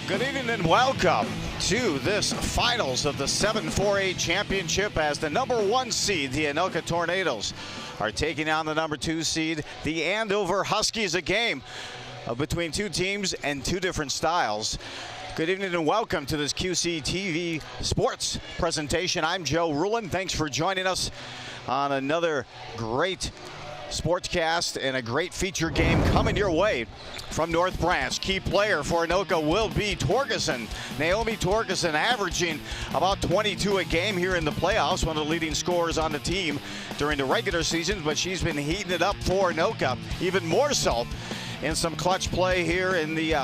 Good evening and welcome to this finals of the 7-4-8 championship as the #1 seed, the Anoka Tornadoes, are taking on the #2 seed, the Andover Huskies, a game between two teams and two different styles. Good evening and welcome to this QCTV sports presentation. I'm Joe Rulin. Thanks for joining us on another great sportscast and a great feature game coming your way from North Branch. Key player for Anoka will be Torgerson. Naomi Torgerson averaging about 22 a game here in the playoffs, one of the leading scorers on the team during the regular season, but she's been heating it up for Anoka, even more so in some clutch play here in the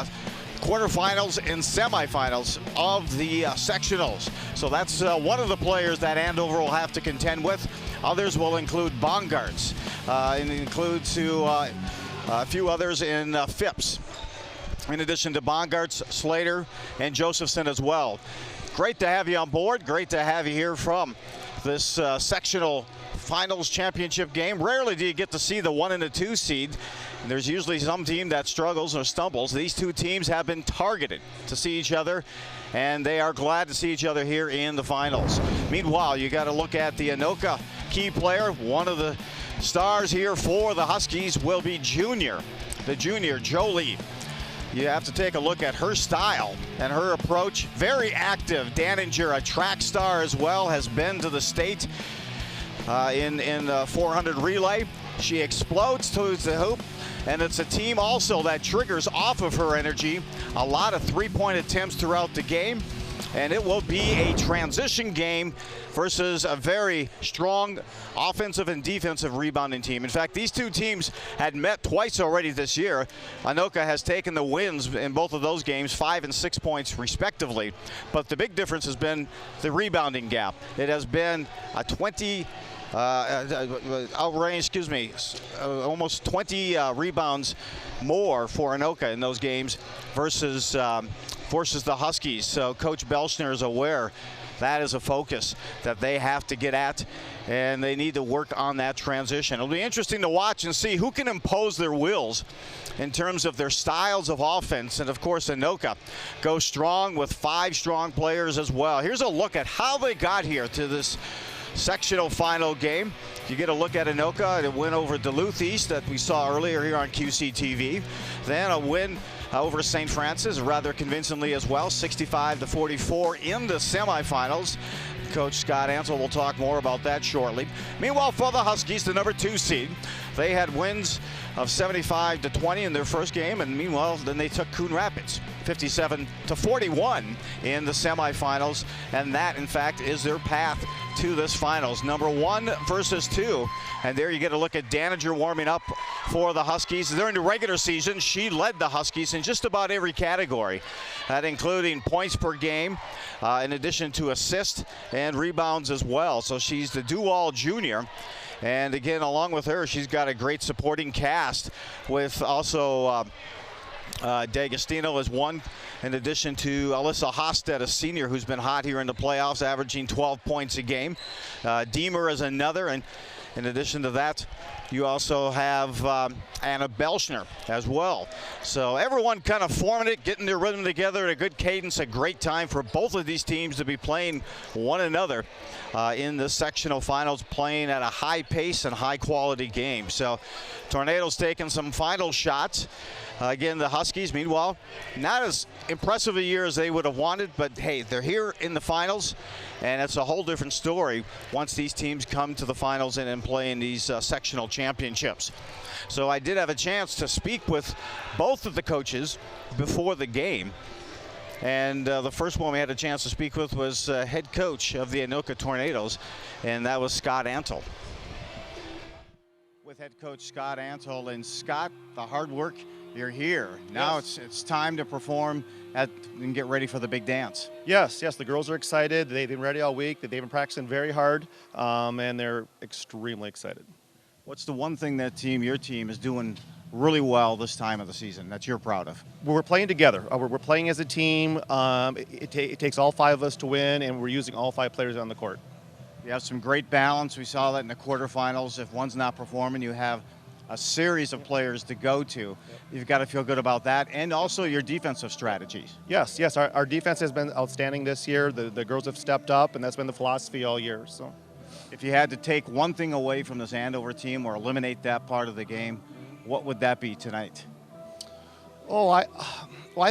quarterfinals and semifinals of the sectionals. So that's one of the players that Andover will have to contend with. Others will include Bongarts and include a few others in Phipps. In addition to Bongarts, Slater, and Josephson as well. Great to have you on board. Great to have you here from this sectional finals championship game. Rarely do you get to see the 1 and the 2 seed. There's usually some team that struggles or stumbles. These two teams have been targeted to see each other, and they are glad to see each other here in the finals. Meanwhile, you got to look at the Anoka key player. One of the stars here for the Huskies will be the junior Jolie. You have to take a look at her style and her approach. Very active. Daninger, a track star as well, has been to the state in 400 relay. She explodes towards the hoop, and it's a team also that triggers off of her energy. A lot of three-point attempts throughout the game, and it will be a transition game versus a very strong offensive and defensive rebounding team. In fact, these two teams had met twice already this year. Anoka has taken the wins in both of those games, 5 and 6 points respectively. But the big difference has been the rebounding gap. It has been a almost 20 rebounds more for Anoka in those games versus the Huskies. So Coach Belschner is aware that is a focus that they have to get at, and they need to work on that transition. It'll be interesting to watch and see who can impose their wills in terms of their styles of offense. And of course, Anoka goes strong with 5 strong players as well. Here's a look at how they got here to this sectional final game. You get a look at Anoka, a win over Duluth East that we saw earlier here on QCTV. Then a win over St. Francis, rather convincingly as well, 65-44 in the semifinals. Coach Scott Ansel will talk more about that shortly. Meanwhile, for the Huskies, the #2 seed, they had wins of 75-20 in their first game, and meanwhile, then they took Coon Rapids 57-41 in the semifinals, and that, in fact, is their path to this finals. #1 versus 2, and there you get a look at Daninger warming up for the Huskies. During the regular season, she led the Huskies in just about every category, that including points per game, in addition to assists and rebounds as well. So she's the do-all junior. And again, along with her, she's got a great supporting cast with also D'Agostino as one, in addition to Alyssa Hosted, a senior who's been hot here in the playoffs, averaging 12 points a game. Deemer is another, and in addition to that, you also have Anna Belschner as well. So everyone kind of forming it, getting their rhythm together at a good cadence, a great time for both of these teams to be playing one another in the sectional finals, playing at a high pace and high quality game. So Tornadoes taking some final shots. Again, the Huskies, meanwhile, not as impressive a year as they would have wanted, but hey, they're here in the finals, and it's a whole different story once these teams come to the finals and play in these sectional championships. So I did have a chance to speak with both of the coaches before the game, and the first one we had a chance to speak with was head coach of the Anoka Tornadoes, and that was Scott Ansel. With head coach Scott Ansel, and Scott, the hard work, you're here. Now Yes. it's time to perform and get ready for the big dance. Yes, the girls are excited. They've been ready all week. They've been practicing very hard, and they're extremely excited. What's the one thing that your team is doing really well this time of the season that you're proud of? We're playing together. We're playing as a team. It takes all 5 of us to win, and we're using all 5 players on the court. You have some great balance. We saw that in the quarterfinals. If one's not performing, you have a series of players to go to. You've got to feel good about that, and also your defensive strategies. Yes, our defense has been outstanding this year. The girls have stepped up, and that's been the philosophy all year. So, if you had to take one thing away from this Andover team or eliminate that part of the game, what would that be tonight? I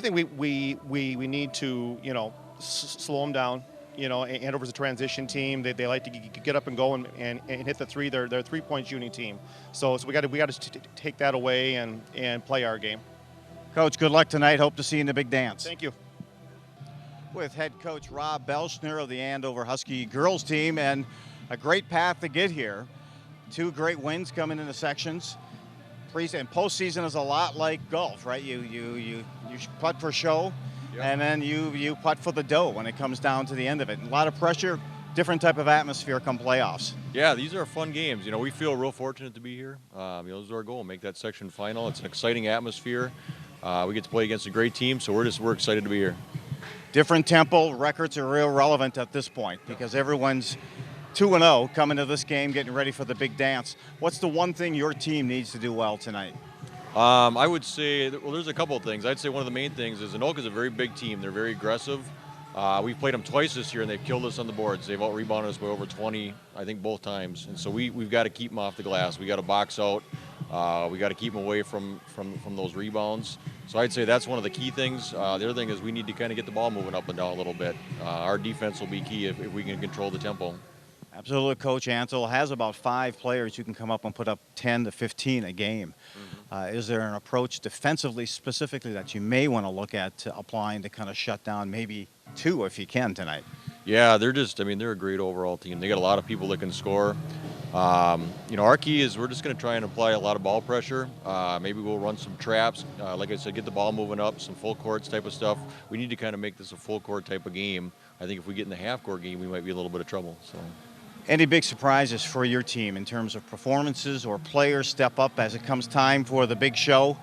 think we need to, slow them down. Andover's a transition team. They like to get up and go and hit the three. They're a 3-point shooting team. So we got to take that away and play our game. Coach, good luck tonight. Hope to see you in the big dance. Thank you. With head coach Rob Belschner of the Andover Husky girls team, and a great path to get here. 2 great wins coming into sections. And postseason is a lot like golf, right? You putt for show, yep. And then you putt for the dough when it comes down to the end of it. A lot of pressure, different type of atmosphere come playoffs. Yeah, these are fun games. We feel real fortunate to be here. This is our goal, make that section final. It's an exciting atmosphere. We get to play against a great team, so we're excited to be here. Different tempo, records are real relevant at this point because everyone's 2-0 coming to this game, getting ready for the big dance. What's the one thing your team needs to do well tonight? I would say, there's a couple of things. I'd say one of the main things is Anoka is a very big team. They're very aggressive. We've played them twice this year, and they've killed us on the boards. They've out-rebounded us by over 20, I think, both times. And so we've got to keep them off the glass. We've got to box out. We got to keep them away from those rebounds. So I'd say that's one of the key things. The other thing is we need to kind of get the ball moving up and down a little bit. Our defense will be key if we can control the tempo. Absolutely. Coach Ansel has about 5 players who can come up and put up 10 to 15 a game. Mm-hmm. Is there an approach defensively specifically that you may want to look at applying to kind of shut down maybe 2 if you can tonight? Yeah, they're a great overall team. They got a lot of people that can score. Our key is we're just going to try and apply a lot of ball pressure. Maybe we'll run some traps. Like I said, get the ball moving up, some full courts type of stuff. We need to kind of make this a full court type of game. I think if we get in the half court game, we might be a little bit of trouble. So. Any big surprises for your team in terms of performances or players step up as it comes time for the big show?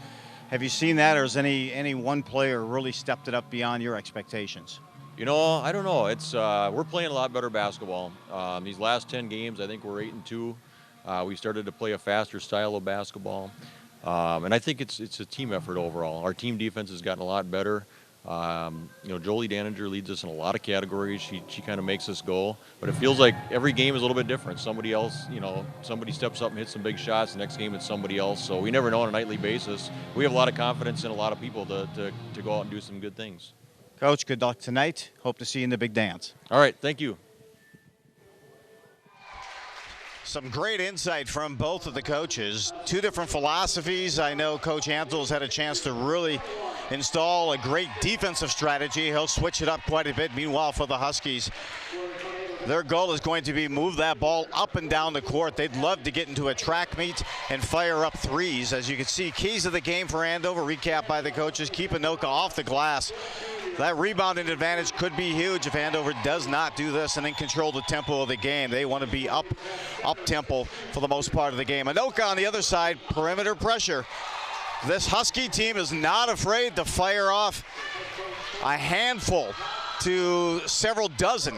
Have you seen that, or has any one player really stepped it up beyond your expectations? I don't know. It's we're playing a lot better basketball. These last 10 games, I think we're 8-2. We started to play a faster style of basketball, and I think it's a team effort overall. Our team defense has gotten a lot better. Jolie Daninger leads us in a lot of categories. She kind of makes us go, but it feels like every game is a little bit different. Somebody else, somebody steps up and hits some big shots. The next game it's somebody else. So we never know on a nightly basis. We have a lot of confidence in a lot of people to go out and do some good things. Coach, good luck tonight. Hope to see you in the big dance. All right, thank you. Some great insight from both of the coaches. 2 different philosophies. I know Coach Ansel's had a chance to really install a great defensive strategy. He'll switch it up quite a bit. Meanwhile, for the Huskies, their goal is going to be move that ball up and down the court. They'd love to get into a track meet and fire up threes. As you can see, keys of the game for Andover, recap by the coaches, keep Anoka off the glass. That rebounding advantage could be huge if Andover does not do this and then control the tempo of the game. They want to be up tempo for the most part of the game. Anoka on the other side, perimeter pressure. This Husky team is not afraid to fire off a handful to several dozen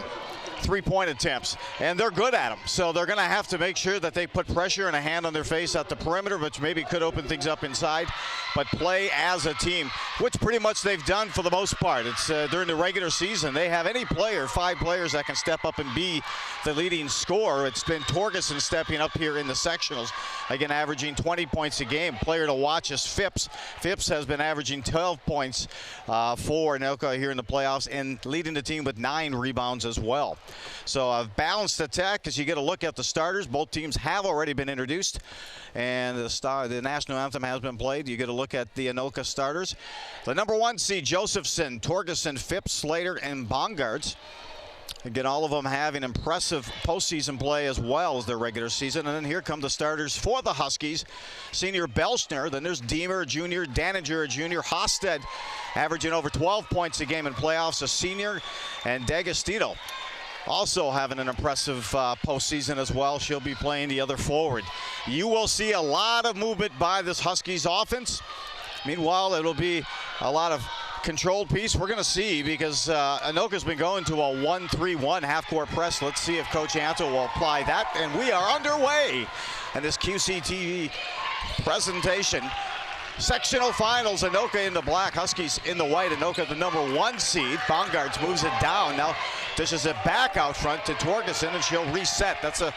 3-point attempts, and they're good at them. So they're going to have to make sure that they put pressure and a hand on their face at the perimeter, which maybe could open things up inside, but play as a team, which pretty much they've done for the most part. It's during the regular season. They have any player, 5 players that can step up and be the leading scorer. It's been Torgerson stepping up here in the sectionals, again averaging 20 points a game. Player to watch is Phipps. Phipps has been averaging 12 points for Anoka here in the playoffs and leading the team with 9 rebounds as well. So a balanced attack as you get a look at the starters. Both teams have already been introduced, and the national anthem has been played. You get a look at the Anoka starters. The number 1 seed, Josephson, Torgerson, Phipps, Slater, and Bongards. Again, all of them having impressive postseason play as well as their regular season. And then here come the starters for the Huskies. Senior Belschner, then there's Deemer, junior, Daninger, junior, Hosted, averaging over 12 points a game in playoffs, a senior, and D'Agostino also having an impressive postseason as well. She'll be playing the other forward. You will see a lot of movement by this Huskies offense. Meanwhile, it'll be a lot of controlled piece. We're going to see, because Anoka's been going to a 1-3-1 half-court press. Let's see if Coach Ansel will apply that. And we are underway. And this QCTV presentation. Sectional finals, Anoka in the black, Huskies in the white. Anoka the #1 seed. Bongarts moves it down. Now dishes it back out front to Torgerson, and she'll reset. That's a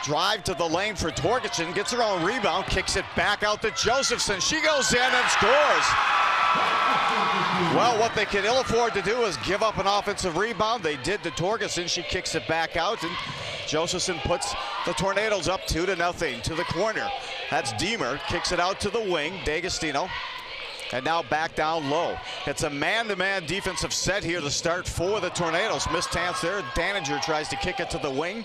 drive to the lane for Torgerson. Gets her own rebound, kicks it back out to Josephson. She goes in and scores. Well, what they can ill afford to do is give up an offensive rebound. They did to Torgerson. She kicks it back out, and Josephson puts the Tornadoes up 2-0 to the corner. That's Deemer, kicks it out to the wing, D'Agostino, and now back down low. It's a man-to-man defensive set here to start for the Tornadoes. Missed chance there. Daniger tries to kick it to the wing.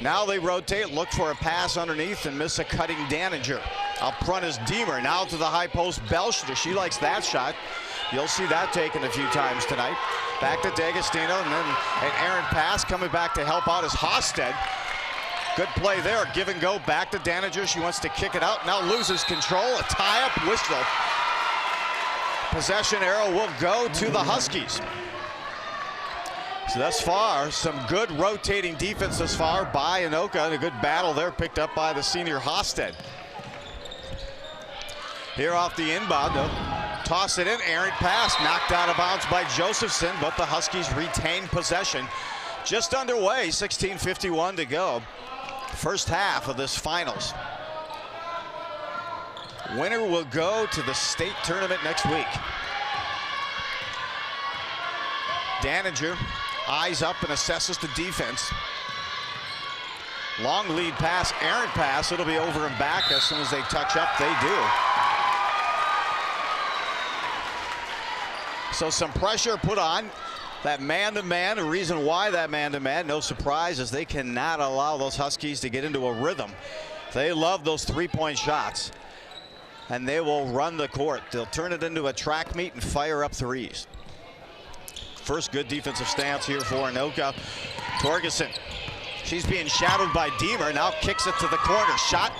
Now they rotate, look for a pass underneath, and miss a cutting Daniger. Up front is Deemer, now to the high post, Belschner. She likes that shot. You'll see that taken a few times tonight. Back to D'Agostino, and then an errant pass coming back to help out is Hosted. Good play there, give and go, back to Daniger. She wants to kick it out, now loses control, a tie-up whistle. Possession arrow will go to the Huskies. So thus far, some good rotating defense thus far by Anoka, and a good battle there picked up by the senior Hosted. Here off the inbound, they'll toss it in, errant pass, knocked out of bounds by Josephson, but the Huskies retain possession. Just underway, 16:51 to go. First half of this finals. Winner will go to the state tournament next week. Daniger eyes up and assesses the defense. Long lead pass, errant pass. It'll be over and back as soon as they touch up. They do. So some pressure put on that man-to-man. The reason why that man-to-man, no surprise, is they cannot allow those Huskies to get into a rhythm. They love those three-point shots, and they will run the court. They'll turn it into a track meet and fire up threes. First good defensive stance here for Anoka. Torgerson, she's being shadowed by Deemer, now kicks it to the corner. Shot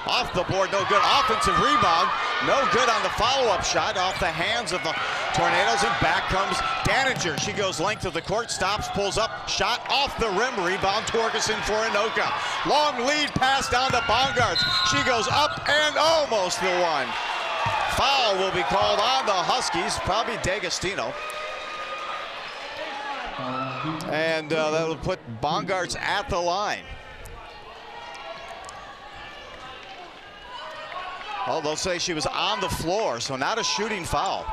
off the board, no good. Offensive rebound, no good on the follow-up shot off the hands of the Tornadoes, and back comes Daniger. She goes length of the court, stops, pulls up, shot off the rim, rebound Torgerson for Anoka. Long lead pass down to Bongarts. She goes up and almost the one. Foul will be called on the Huskies, probably D'Agostino. And that will put Bongarts at the line. Oh, they'll say she was on the floor, so not a shooting foul.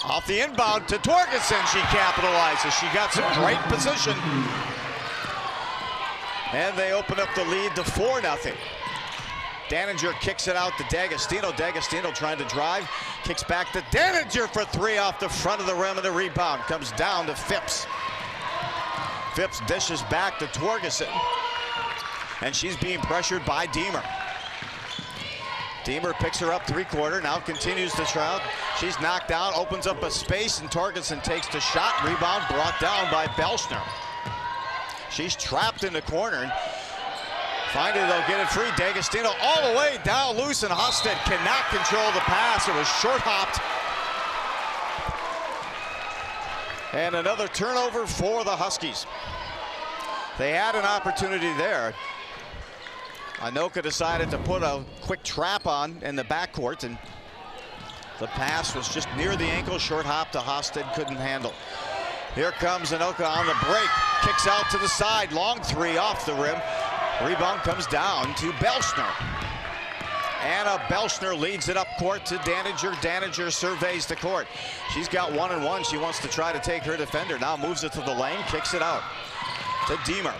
Off the inbound to Torgerson, she capitalizes. She got some great position. And they open up the lead to 4-0. Daniger kicks it out to D'Agostino. D'Agostino trying to drive, kicks back to Daniger for three off the front of the rim, and the rebound comes down to Phipps. Phipps dishes back to Torgerson, and she's being pressured by Deemer. Deemer picks her up three-quarter, now continues to try. She's knocked down, opens up a space, and Torgerson takes the shot. Rebound brought down by Belschner. She's trapped in the corner. And finally, they'll get it free. D'Agostino all the way down loose, and Hosted cannot control the pass. It was short-hopped. And another turnover for the Huskies. They had an opportunity there. Anoka decided to put a quick trap on in the backcourt, and the pass was just near the ankle. Short hop to Hosted, couldn't handle. Here comes Anoka on the break. Kicks out to the side. Long three off the rim. Rebound comes down to Belschner. Anna Belschner leads it up court to Daniger. Daniger surveys the court. She's got 1-on-1. She wants to try to take her defender. Now moves it to the lane, kicks it out to Deemer.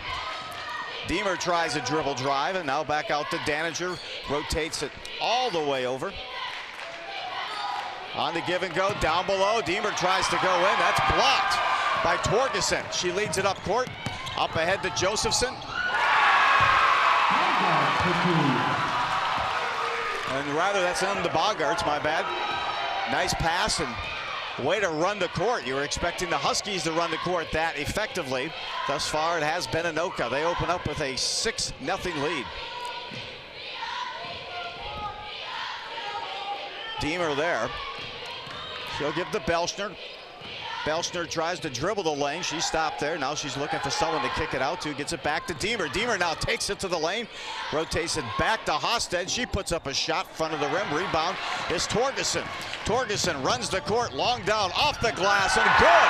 Deemer tries a dribble drive, and now back out to Daniger. Rotates it all the way over. On the give and go, down below. Deemer tries to go in. That's blocked by Torgerson. She leads it up court. Up ahead to Josephson. And rather, that's on the Bongarts, my bad. Nice pass and way to run the court. You were expecting the Huskies to run the court that effectively. Thus far, it has been Anoka. They open up with a 6-0 lead. Deemer there. She'll give to Belschner. Belschner tries to dribble the lane. She stopped there. Now she's looking for someone to kick it out to. Gets it back to Deemer. Deemer now takes it to the lane. Rotates it back to Hosted. She puts up a shot front of the rim. Rebound is Torgerson. Torgerson runs the court. Long down off the glass and good.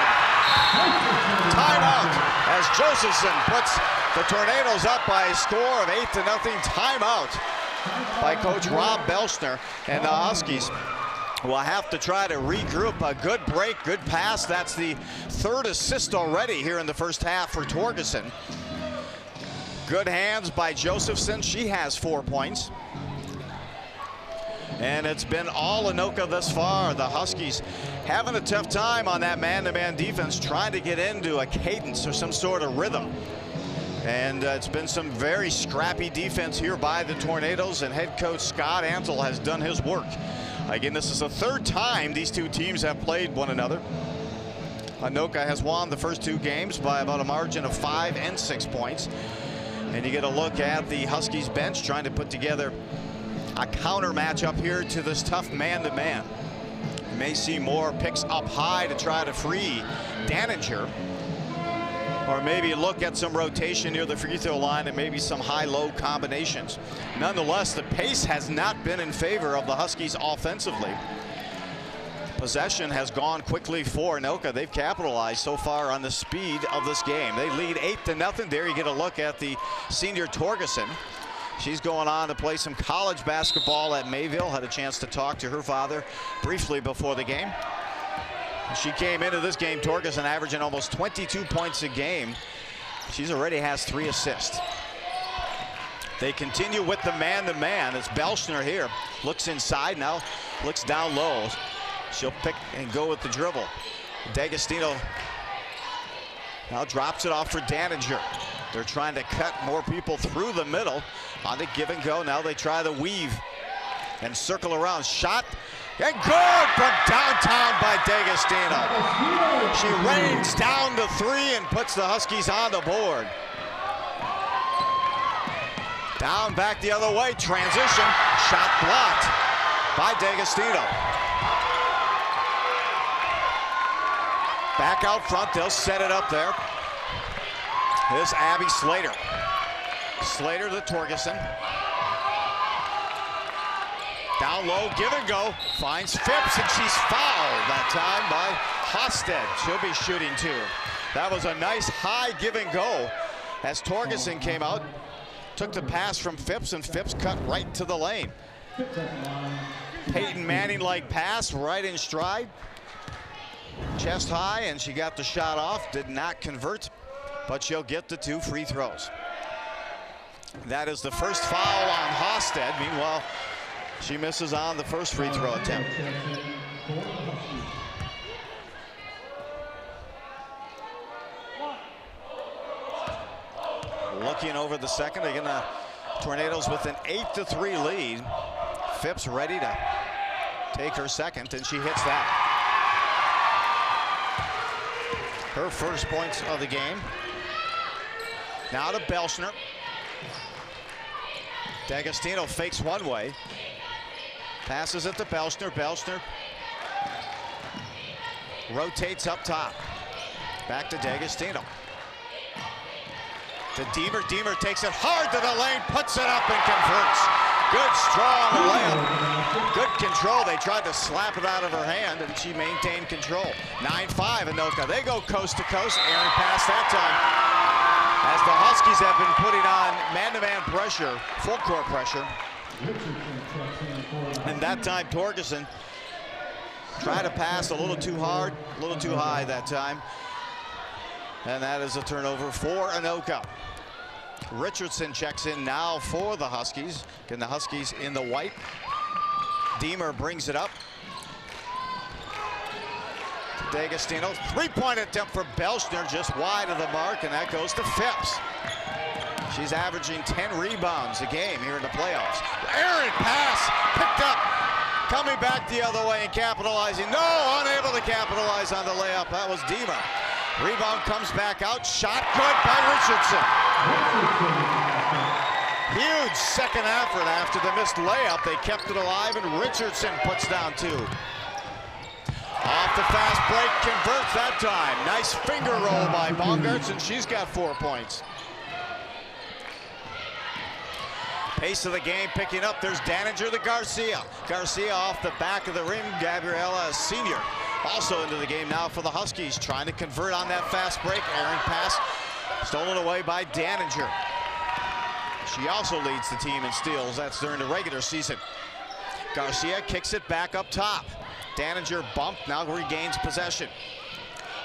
Timeout as Josephson puts the Tornadoes up by a score of 8-0. Timeout by Coach Rob Belschner, and the Huskies will have to try to regroup. A good break, good pass. That's the third assist already here in the first half for Torgerson. Good hands by Josephson. She has 4 points. And it's been all Anoka thus far. The Huskies having a tough time on that man-to-man defense, trying to get into a cadence or some sort of rhythm. And it's been some very scrappy defense here by the Tornadoes, and head coach Scott Antle has done his work. Again, this is the third time these two teams have played one another. Anoka has won the first 2 games by about a margin of 5 and 6 points. And you get a look at the Huskies bench trying to put together a counter matchup here to this tough man-to-man. You may see more picks up high to try to free Daninger, or maybe look at some rotation near the free throw line and maybe some high-low combinations. Nonetheless, the pace has not been in favor of the Huskies offensively. Possession has gone quickly for Anoka. They've capitalized so far on the speed of this game. They lead 8-0. There you get a look at the senior Torgerson. She's going on to play some college basketball at Mayville. Had a chance to talk to her father briefly before the game. She came into this game, Torgerson, averaging almost 22 points a game. She's already has 3 assists. They continue with the man-to-man. It's Belschner here. Looks inside now, looks down low. She'll pick and go with the dribble. D'Agostino now drops it off for Daninger. They're trying to cut more people through the middle on the give and go. Now they try to weave and circle around. Shot and good from downtown by D'Agostino. She rains down to 3 and puts the Huskies on the board. Down, back the other way, transition, shot blocked by D'Agostino. Back out front, they'll set it up there. Here's Abby Slater. Slater to Torgerson. Down low, give and go, finds Phipps, and she's fouled that time by Hosted. She'll be shooting 2. That was a nice high give and go as Torgerson came out, took the pass from Phipps, and Phipps cut right to the lane. Peyton Manning-like pass right in stride. Chest high, and she got the shot off, did not convert, but she'll get the 2 free throws. That is the first foul on Hosted. Meanwhile, she misses on the first free throw attempt. Looking over the second, again, the Tornadoes with an 8-3 lead. Phipps ready to take her second, and she hits that. Her first points of the game. Now to Belschner. D'Agostino fakes one way. Passes it to Belschner. Belschner rotates up top. Back to D'Agostino. To Deemer. Deemer takes it hard to the lane, puts it up and converts. Good, strong layup. Good control. They tried to slap it out of her hand, and she maintained control. 9-5 Anoka. They go coast to coast. Aaron pass that time. As the Huskies have been putting on man-to-man pressure, full court pressure. And that time, Torgerson tried to pass a little too hard, a little too high that time. And that is a turnover for Anoka. Richardson checks in now for the Huskies. Again, the Huskies in the white. Deemer brings it up. D'Agostino, 3-point attempt for Belschner, just wide of the mark, and that goes to Phipps. She's averaging 10 rebounds a game here in the playoffs. Aaron pass, picked up, coming back the other way and capitalizing. No, unable to capitalize on the layup. That was Deemer. Rebound comes back out, shot good by Richardson. Huge second effort after the missed layup. They kept it alive, and Richardson puts down 2. Off the fast break, converts that time. Nice finger roll by Baumgartz, and she's got 4 points. Pace of the game picking up. There's Daninger to Garcia. Garcia off the back of the rim. Gabriella, senior, also into the game now for the Huskies, trying to convert on that fast break. Errant pass stolen away by Daninger. She also leads the team in steals. That's during the regular season. Garcia kicks it back up top. Daninger bumped, now regains possession.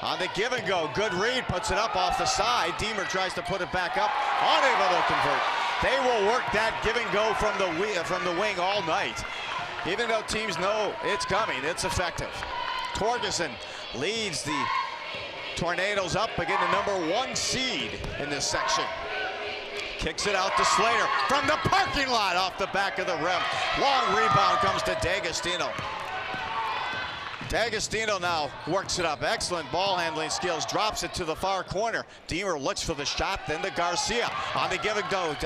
On the give and go, good read, puts it up off the side. Deemer tries to put it back up, unable to convert. They will work that give and go from the wing all night. Even though teams know it's coming, it's effective. Torgerson leads the Tornadoes up again, the #1 seed in this section. Kicks it out to Slater from the parking lot off the back of the rim. Long rebound comes to D'Agostino. D'Agostino now works it up. Excellent ball handling skills. Drops it to the far corner. Deemer looks for the shot, then to Garcia. On the give and go,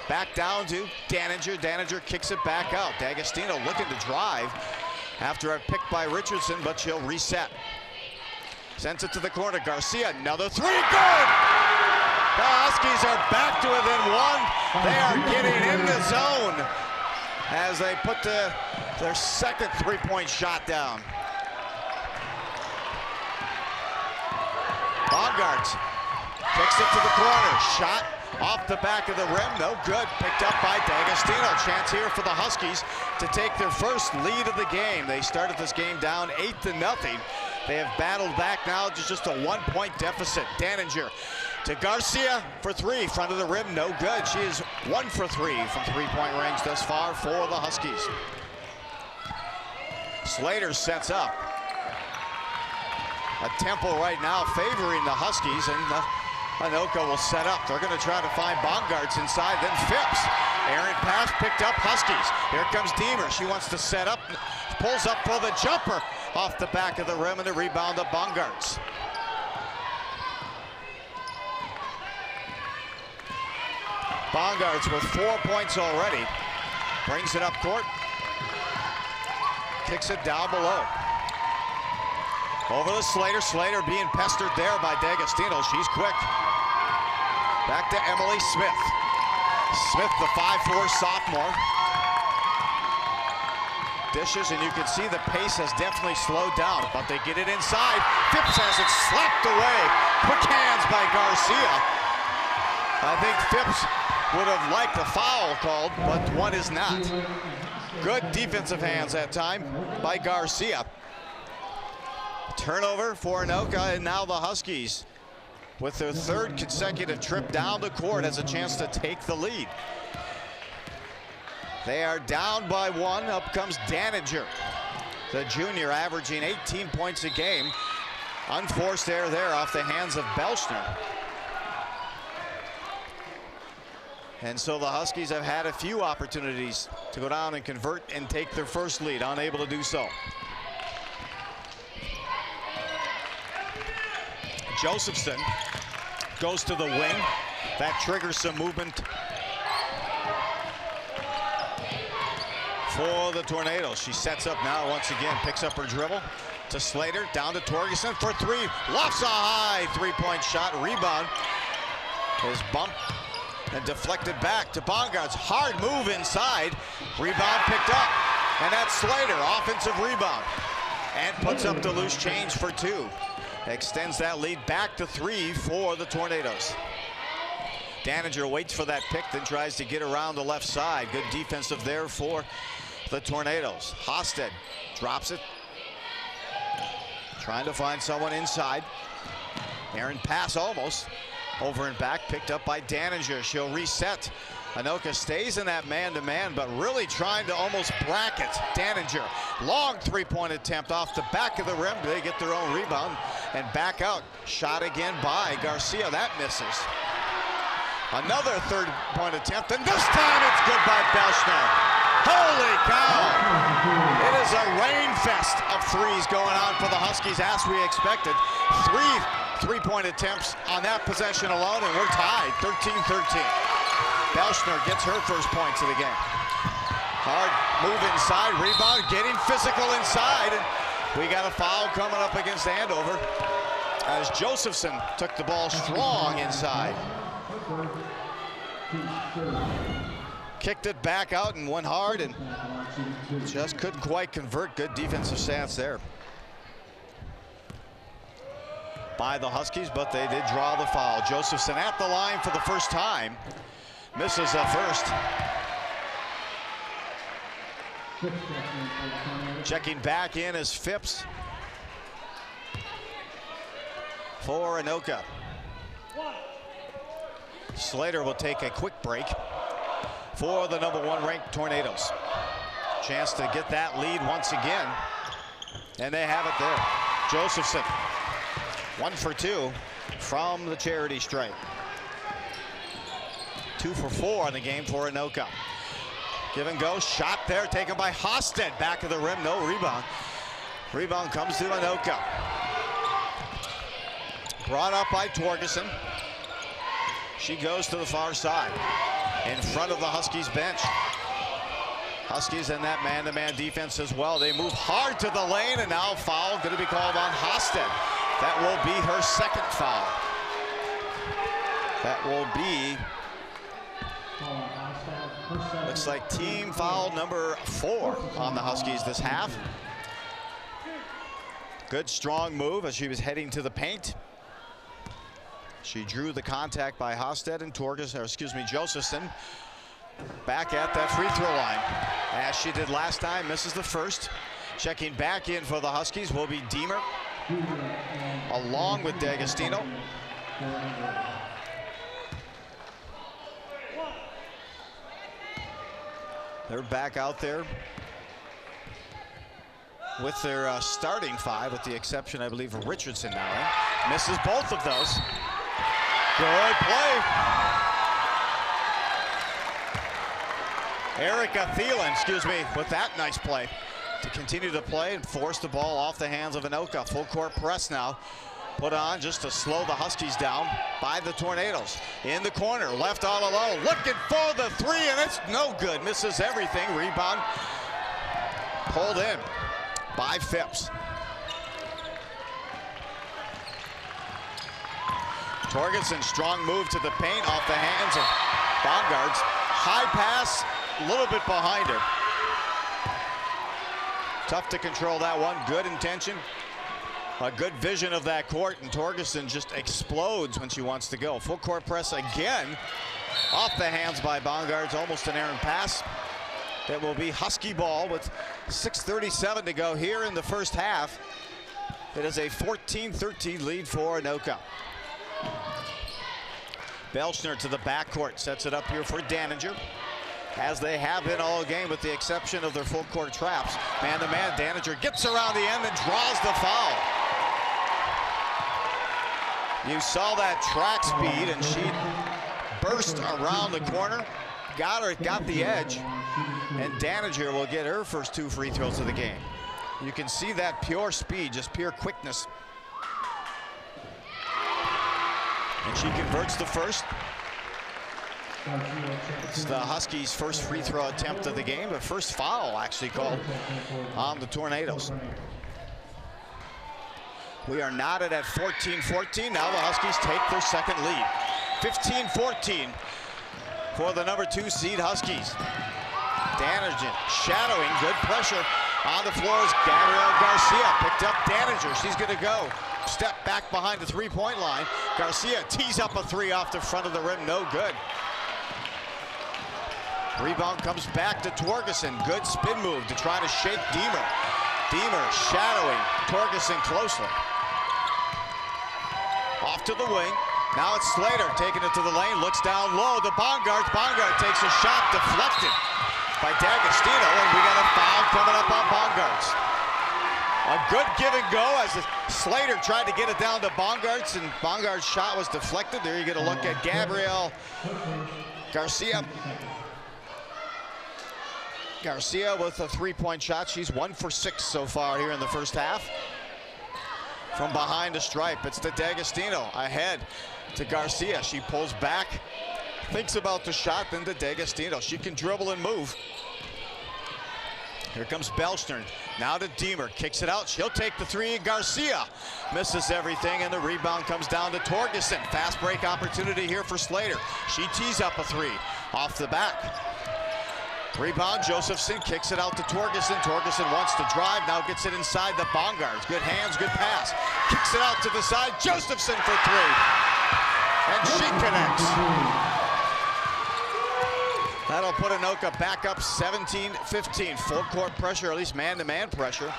back down to Daninger. Daninger kicks it back out. D'Agostino looking to drive after a pick by Richardson, but she'll reset. Sends it to the corner. Garcia, another three, good! The Huskies are back to within 1. They are getting in the zone as they put their second three-point shot down. Baumgartz kicks it to the corner. Shot off the back of the rim, no good. Picked up by D'Agostino. Chance here for the Huskies to take their first lead of the game. They started this game down 8-0. They have battled back now to just a 1-point deficit. Daninger to Garcia for 3, front of the rim, no good. She is 1 for 3 from three-point range thus far for the Huskies. Slater sets up. A tempo right now favoring the Huskies, and Anoka will set up. They're going to try to find Baumgartz inside, then Phipps. Errant pass picked up, Huskies. Here comes Deemer. She wants to set up, pulls up for the jumper off the back of the rim, and the rebound of Baumgartz. Baumgartz with 4 points already. Brings it up court. Kicks it down below. Over to Slater. Slater being pestered there by D'Agostino. She's quick. Back to Emily Smith. Smith, the 5'4" sophomore. Dishes, and you can see the pace has definitely slowed down, but they get it inside. Phipps has it slapped away. Quick hands by Garcia. I think Phipps would have liked a foul called, but one is not. Good defensive hands that time by Garcia. Turnover for Anoka, and now the Huskies, with their 3rd consecutive trip down the court, has a chance to take the lead. They are down by 1. Up comes Daninger, the junior, averaging 18 points a game. Unforced error there off the hands of Belschner. And so the Huskies have had a few opportunities to go down and convert and take their first lead, unable to do so. Josephson goes to the wing. That triggers some movement for the Tornadoes. She sets up now once again, picks up her dribble to Slater, down to Torgerson for 3. Lofts a high three-point shot. Rebound is bumped and deflected back to Baumgartz. Hard move inside. Rebound picked up. And that's Slater, offensive rebound. And puts up the loose change for 2. Extends that lead back to 3 for the Tornadoes. Daninger waits for that pick, then tries to get around the left side. Good defensive there for the Tornadoes. Hosted drops it. Trying to find someone inside. Errant pass almost. Over and back, picked up by Daninger. She'll reset. Anoka stays in that man-to-man, but really trying to almost bracket Daninger. Long three-point attempt off the back of the rim. They get their own rebound and back out. Shot again by Garcia. That misses. Another third-point attempt, and this time it's good by Belschner. Holy cow! It is a rain fest of threes going on for the Huskies, as we expected. 3 three-point attempts on that possession alone, and we're tied 13-13. Belschner gets her first points of the game. Hard move inside, rebound, getting physical inside, and We got a foul coming up against Andover as Josephson took the ball strong inside. Kicked it back out and went hard and just couldn't quite convert. Good defensive stance there by the Huskies, but they did draw the foul. Josephson at the line for the first time. Misses a first. Checking back in is Phipps for Anoka. Slater will take a quick break for the #1 ranked Tornadoes. Chance to get that lead once again. And they have it there. Josephson, 1 for 2 from the charity stripe. 2 for 4 in the game for Anoka. Give and go, shot there, taken by Hosted. Back of the rim, no rebound. Rebound comes to Anoka. Brought up by Torgerson. She goes to the far side, in front of the Huskies bench. Huskies in that man-to-man defense as well. They move hard to the lane, and now foul going to be called on Hosted. That will be her second foul. That will be, looks like team foul number 4 on the Huskies this half. Good strong move as she was heading to the paint. She drew the contact by Hosted and Josephson back at that free throw line. As she did last time, misses the first. Checking back in for the Huskies will be Deemer, along with D'Agostino. They're back out there with their starting 5, with the exception, I believe, of Richardson now. Misses both of those. Good play. Erica Thielen, with that nice play to continue to play and force the ball off the hands of Anoka. Full court press now put on just to slow the Huskies down by the Tornadoes. In the corner, left all alone, looking for the 3, and it's no good. Misses everything. Rebound pulled in by Phipps. Torgerson, strong move to the paint off the hands of Baumgart's. High pass, a little bit behind her. Tough to control that one. Good intention. A good vision of that court, and Torgerson just explodes when she wants to go. Full court press again. Off the hands by Baumgart's, almost an errant pass. It will be Husky ball with 6:37 to go here in the first half. It is a 14-13 lead for Anoka. Belschner to the backcourt, sets it up here for Daninger, as they have been all game with the exception of their full court traps. Man-to-man, Daninger gets around the end and draws the foul. You saw that track speed, and she burst around the corner, got the edge, and Daninger will get her first 2 free throws of the game. You can see that pure speed, just pure quickness. And she converts the first. It's the Huskies' first free throw attempt of the game, but first foul actually called on the Tornadoes. We are knotted at 14-14. Now the Huskies take their second lead. 15-14 for the #2 seed Huskies. Daninger shadowing, good pressure on the floor is Gabrielle Garcia. Picked up Daninger, she's gonna go. Step back behind the 3-point line. Garcia tees up a 3 off the front of the rim, no good. Rebound comes back to Torgerson. Good spin move to try to shake Deemer. Deemer shadowing Torgerson closely. Off to the wing. Now it's Slater taking it to the lane, looks down low to Baumgart. Baumgart takes a shot deflected by D'Agostino, and we got a foul coming up on Baumgart's. A good give and go as Slater tried to get it down to Baumgart's, and Baumgart's shot was deflected. There you get a look at Gabrielle Garcia. Garcia with a 3-point shot. She's 1 for 6 so far here in the first half. From behind the stripe, it's to D'Agostino. Ahead to Garcia. She pulls back, thinks about the shot, then to D'Agostino. She can dribble and move. Here comes Belschner. Now to Deemer. Kicks it out. She'll take the three. Garcia misses everything, and the rebound comes down to Torgerson. Fast break opportunity here for Slater. She tees up a three off the back. Rebound, Josephson kicks it out to Torgerson. Torgerson wants to drive, now gets it inside the Bongards. Good hands, good pass. Kicks it out to the side. Josephson for three. And she connects. That'll put Anoka back up 17-15. Full court pressure, at least man-to-man pressure.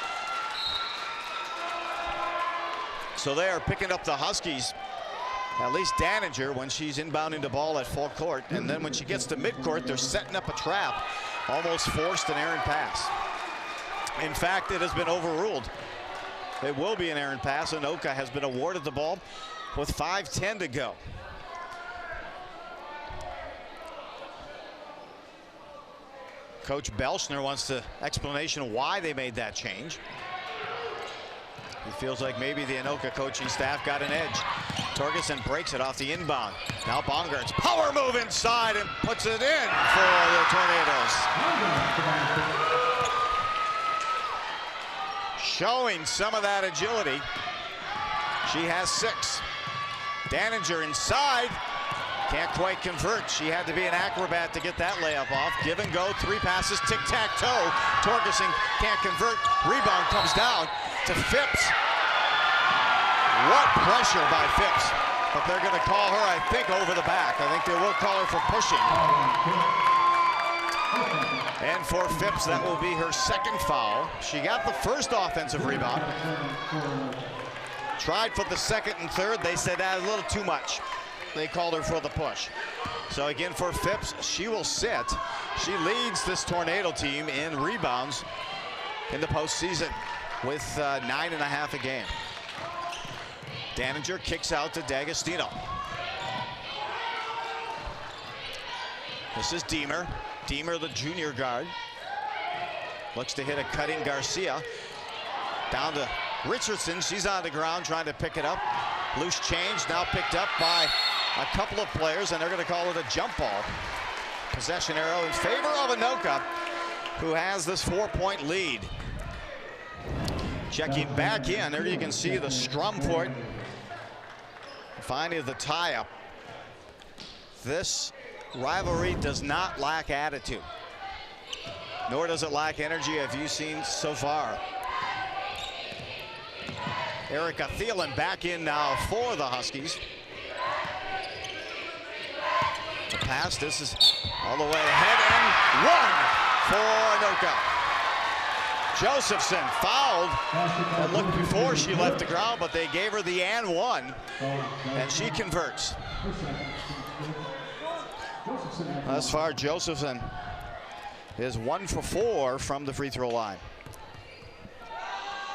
So they are picking up the Huskies, at least Daninger, when she's inbounding the ball at full court. And then when she gets to midcourt, they're setting up a trap. Almost forced an errant pass. In fact, it has been overruled. It will be an errant pass. Anoka has been awarded the ball with 5:10 to go. Coach Belschner wants the explanation why they made that change. He feels like maybe the Anoka coaching staff got an edge. Torgerson breaks it off the inbound. Now Bongards, power move inside and puts it in for the Tornadoes. Showing some of that agility. She has 6. Daninger inside. Can't quite convert. She had to be an acrobat to get that layup off. Give and go, 3 passes, tic-tac-toe. Torgerson can't convert. Rebound comes down to Phipps. What pressure by Phipps. But they're going to call her, I think, over the back. I think they will call her for pushing. And for Phipps, that will be her 2nd foul. She got the first offensive rebound. Tried for the 2nd and 3rd. They said that a little too much. They called her for the push. So again for Phipps, she will sit. She leads this Tornado team in rebounds in the postseason with 9.5 a game. Daninger kicks out to D'Agostino. This is Deemer. Deemer, the junior guard. Looks to hit a cutting Garcia. Down to Richardson. She's on the ground trying to pick it up. Loose change now picked up by a couple of players, and they're going to call it a jump ball. Possession arrow in favor of Anoka, who has this 4-point lead. Checking back in, there you can see the scrum for it. Finally the tie-up. This rivalry does not lack attitude, nor does it lack energy, as you've seen so far. Erica Thielen back in now for the Huskies. The pass, this is all the way ahead, and 1 for Anoka. Josephson fouled and looked before she left the ground, but they gave her the and 1, and she converts. Thus far, Josephson is 1 for 4 from the free throw line.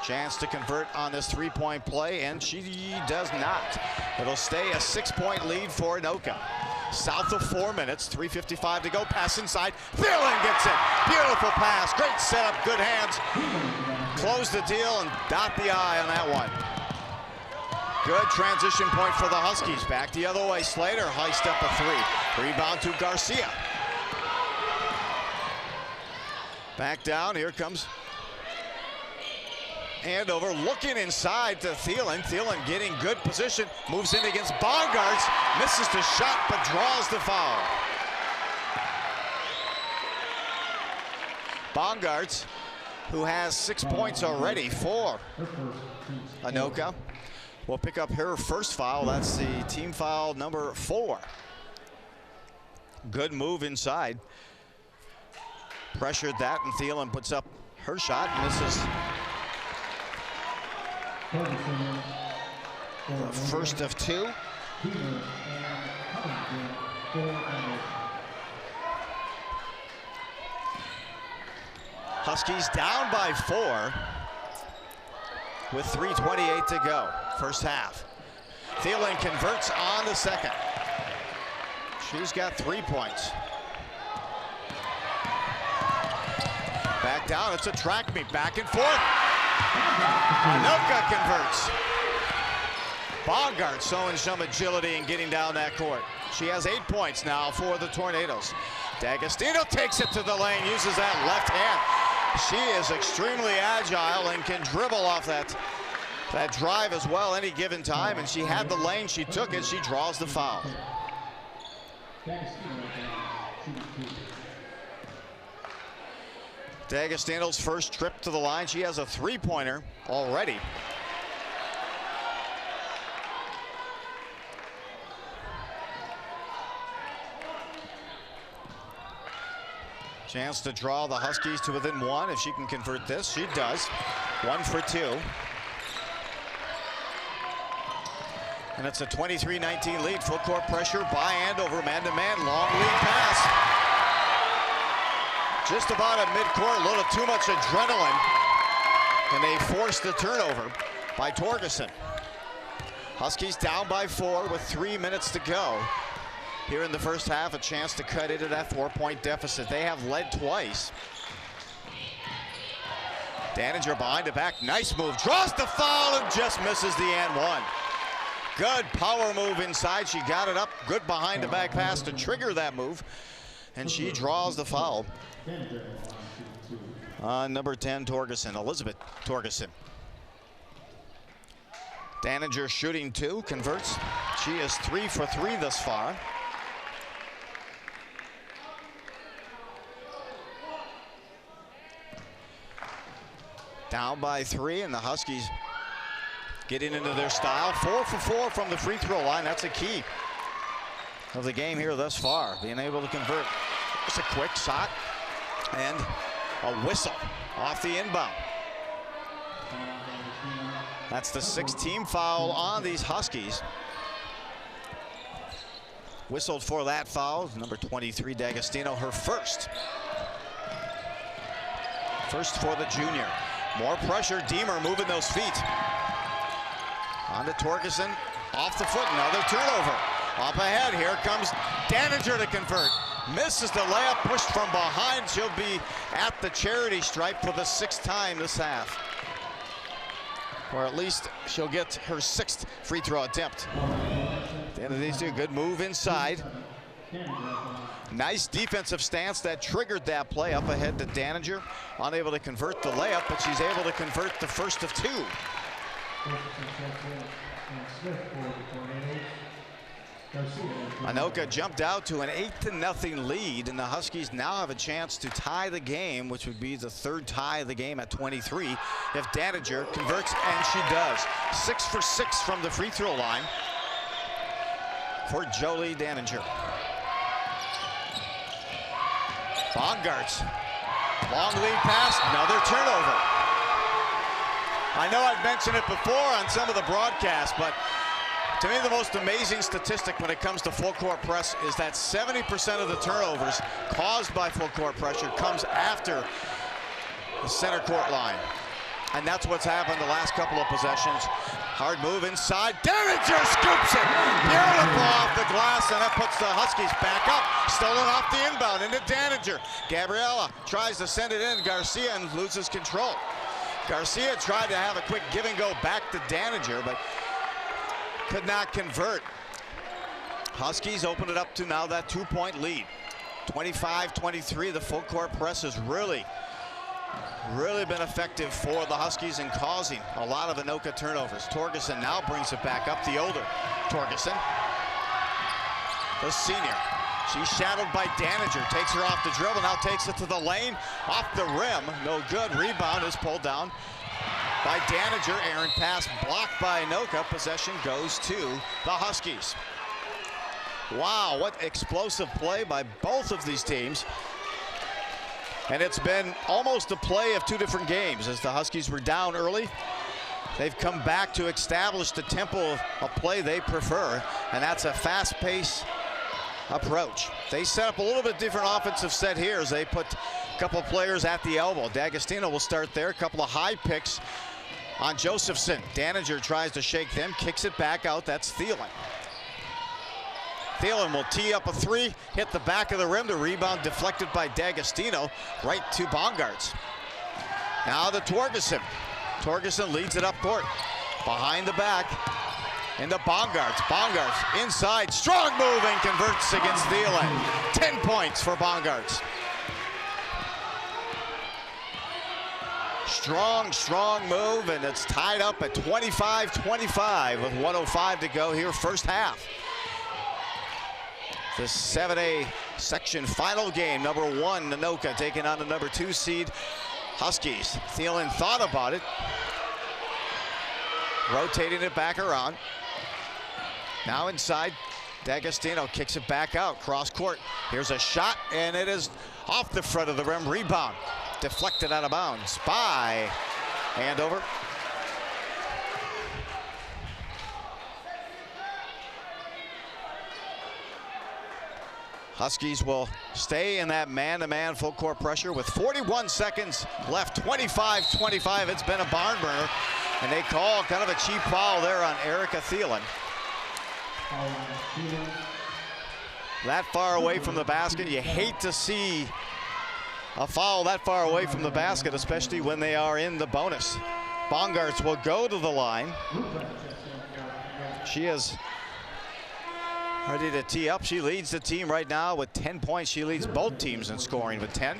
Chance to convert on this 3-point play, and she does not. It'll stay a 6-point lead for Anoka. South of 4 minutes, 3:55 to go. Pass inside. Thielen gets it. Beautiful pass. Great setup. Good hands. Close the deal and dot the I on that one. Good transition point for the Huskies. Back the other way. Slater heist up a 3. Rebound to Garcia. Back down. Here comes Andover, looking inside to Thielen. Thielen getting good position. Moves in against Bongards. Misses the shot, but draws the foul. Bongards, who has 6 points already for Anoka, will pick up her first foul. That's the team foul number 4. Good move inside. Pressured that, and Thielen puts up her shot, and this is the first of 2. Huskies down by 4 with 3:28 to go. First half. Thielen converts on the second. She's got 3 points. Back down, it's a track meet, back and forth. Anoka converts. Bongards showing some agility and getting down that court. She has 8 points now for the Tornadoes. D'Agostino takes it to the lane, uses that left hand. She is extremely agile and can dribble off that drive as well any given time, and she had the lane, she took it, she draws the foul. D'Agostino's first trip to the line, she has a three-pointer already. Chance to draw the Huskies to within one. If she can convert this, she does. 1 for 2. And it's a 23-19 lead. Full court pressure by Andover. Man-to-man, long lead pass. Just about at midcourt, a little too much adrenaline. And they forced the turnover by Torgerson. Huskies down by 4 with 3 minutes to go. Here in the first half, a chance to cut into that 4-point deficit. They have led twice. Daninger behind the back, nice move. Draws the foul and just misses the and one. Good power move inside. She got it up. Good behind the back pass to trigger that move. And she draws the foul. Number 10, Torgerson, Elizabeth Torgerson. Daninger shooting 2, converts. She is 3 for 3 thus far. Down by 3, and the Huskies getting into their style. 4 for 4 from the free throw line. That's a key of the game here thus far, being able to convert. Just a quick shot and a whistle off the inbound. That's the 6th team foul on these Huskies. Whistled for that foul, number 23, D'Agostino, her first. First for the junior. More pressure, Deemer moving those feet. On to Torgerson, off the foot, another turnover. Up ahead, here comes Daninger to convert. Misses the layup, pushed from behind. She'll be at the charity stripe for the 6th time this half. Or at least she'll get her 6th free throw attempt. At the end of these two, good move inside. Nice defensive stance that triggered that play. Up ahead to Daninger. Unable to convert the layup, but she's able to convert the first of 2. Anoka jumped out to an 8-0 lead, and the Huskies now have a chance to tie the game, which would be the 3rd tie of the game at 23 if Daninger converts, and she does. 6 for 6 from the free throw line for Jolie Daninger. Bongartz, long lead pass, another turnover. I know I've mentioned it before on some of the broadcasts, but to me the most amazing statistic when it comes to full court press is that 70% of the turnovers caused by full court pressure comes after the center court line. And that's what's happened the last couple of possessions. Hard move inside. Daninger scoops it. Beautiful off the glass, and that puts the Huskies back up. Stolen off the inbound into Daninger. Gabriella tries to send it in. Garcia and loses control. Garcia tried to have a quick give and go back to Daninger, but could not convert. Huskies opened it up to now that 2-point lead. 25-23, the full court press has really been effective for the Huskies in causing a lot of Anoka turnovers. Torgerson now brings it back up, the older Torgerson, the senior. She's shadowed by Daninger, takes her off the dribble, now takes it to the lane, off the rim, no good. Rebound is pulled down by Daninger. Errant pass blocked by Anoka. Possession goes to the Huskies. Wow, what explosive play by both of these teams. And it's been almost a play of 2 different games. As the Huskies were down early, they've come back to establish the tempo of play they prefer, and that's a fast-paced approach. They set up a little bit different offensive set here as they put a couple of players at the elbow. D'Agostino will start there. A couple of high picks on Josephson. Daninger tries to shake them, kicks it back out. That's Thielen. Thielen will tee up a 3, hit the back of the rim. The rebound deflected by D'Agostino right to Bongartz. Now to Torgerson. Torgerson leads it up court. Behind the back into Bongartz. Bongartz inside, strong move and converts against Thielen. 10 points for Bongartz. Strong move, and it's tied up at 25-25 with 1:05 to go here, first half. The 7A section final game, number 1, Anoka taking on the number 2 seed, Huskies. Thielen thought about it, rotating it back around. Now inside, D'Agostino kicks it back out, cross court. Here's a shot, and it is off the front of the rim, rebound. Deflected out of bounds by Andover. Huskies will stay in that man-to-man full court pressure with 41 seconds left, 25-25. It's been a barn burner, and they call kind of a cheap foul there on Erica Thielen. That far away from the basket, you hate to see a foul that far away from the basket, especially when they are in the bonus. Bongarts will go to the line. She is ready to tee up. She leads the team right now with 10 points. She leads both teams in scoring with 10.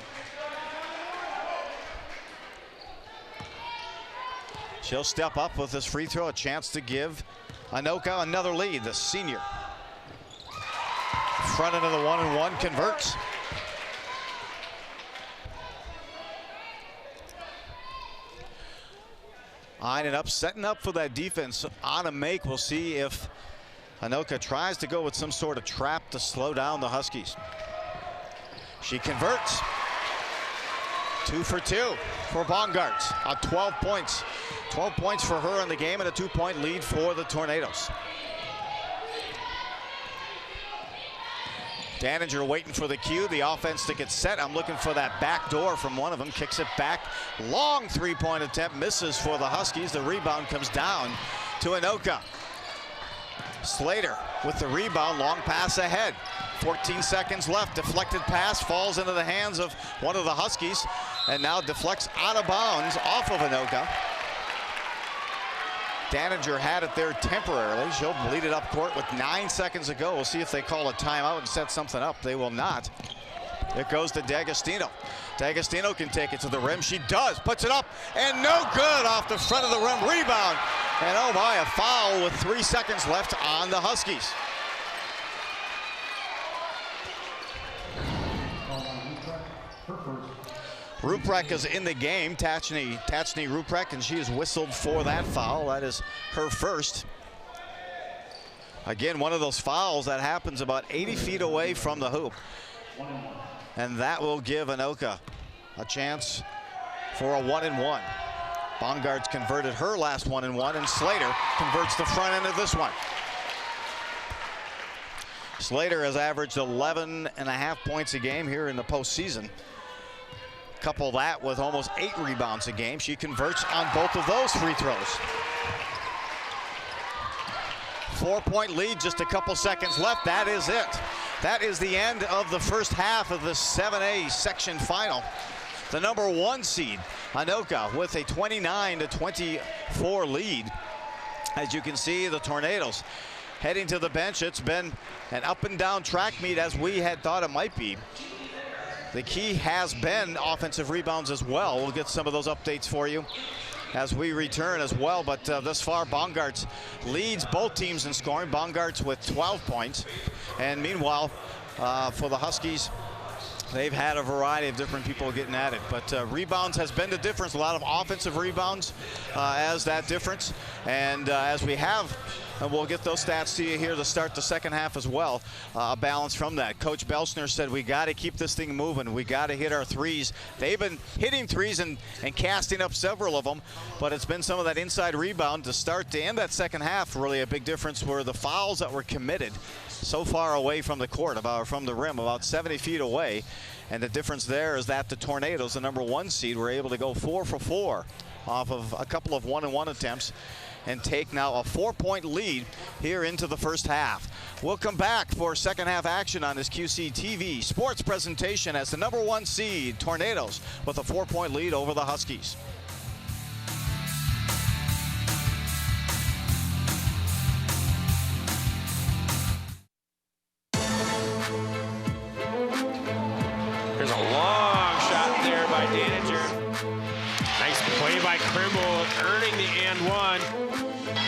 She'll step up with this free throw, a chance to give Anoka another lead, the senior. Front end of the 1-and-1, converts. Eyeing it up, setting up for that defense on a make. We'll see if Anoka tries to go with some sort of trap to slow down the Huskies. She converts. 2 for 2 for Bongarts on 12 points. 12 points for her in the game and a 2-point lead for the Tornadoes. Daninger waiting for the cue, the offense to get set. I'm looking for that back door from one of them. Kicks it back. Long three-point attempt, misses for the Huskies. The rebound comes down to Anoka. Slater with the rebound, long pass ahead. 14 seconds left, deflected pass, falls into the hands of one of the Huskies, and now deflects out of bounds off of Anoka. Daninger had it there temporarily. She'll lead it up court with 9 seconds to go. We'll see if they call a timeout and set something up. They will not. It goes to D'Agostino. D'Agostino can take it to the rim. She does, puts it up, and no good off the front of the rim. Rebound, and oh my, a foul with 3 seconds left on the Huskies. Ruprecht is in the game, Tatsny Ruprecht, and she is whistled for that foul. That is her first. Again, one of those fouls that happens about 80 feet away from the hoop. And that will give Anoka a chance for a 1-and-1. Bongarts converted her last 1-and-1, and Slater converts the front end of this one. Slater has averaged 11.5 points a game here in the postseason. Couple that with almost 8 rebounds a game. She converts on both of those free throws. 4-point lead, just a couple seconds left. That is it. That is the end of the first half of the 7A section final. The number 1 seed, Anoka, with a 29-24 lead. As you can see, the Tornadoes heading to the bench. It's been an up and down track meet as we had thought it might be. The key has been offensive rebounds as well. We'll get some of those updates for you as we return as well. But thus far, Bongarts leads both teams in scoring. Bongarts with 12 points. And meanwhile, for the Huskies, they've had a variety of different people getting at it. But rebounds has been the difference. A lot of offensive rebounds as that difference. And as we have, and we'll get those stats to you here to start the second half as well, a balance from that. Coach Belschner said we got to keep this thing moving. We got to hit our threes. They've been hitting threes and casting up several of them, but it's been some of that inside rebound to start to end that second half. Really a big difference were the fouls that were committed so far away from the court, from the rim, about 70 feet away. And the difference there is that the Tornadoes, the number 1 seed, were able to go 4 for 4 off of a couple of 1-and-1 attempts and take now a 4-point lead here into the first half. We'll come back for second half action on this QCTV sports presentation as the number 1 seed, Tornadoes, with a 4-point lead over the Huskies. There's a long shot there by Daninger. Nice Play by Krimble, earning the and one.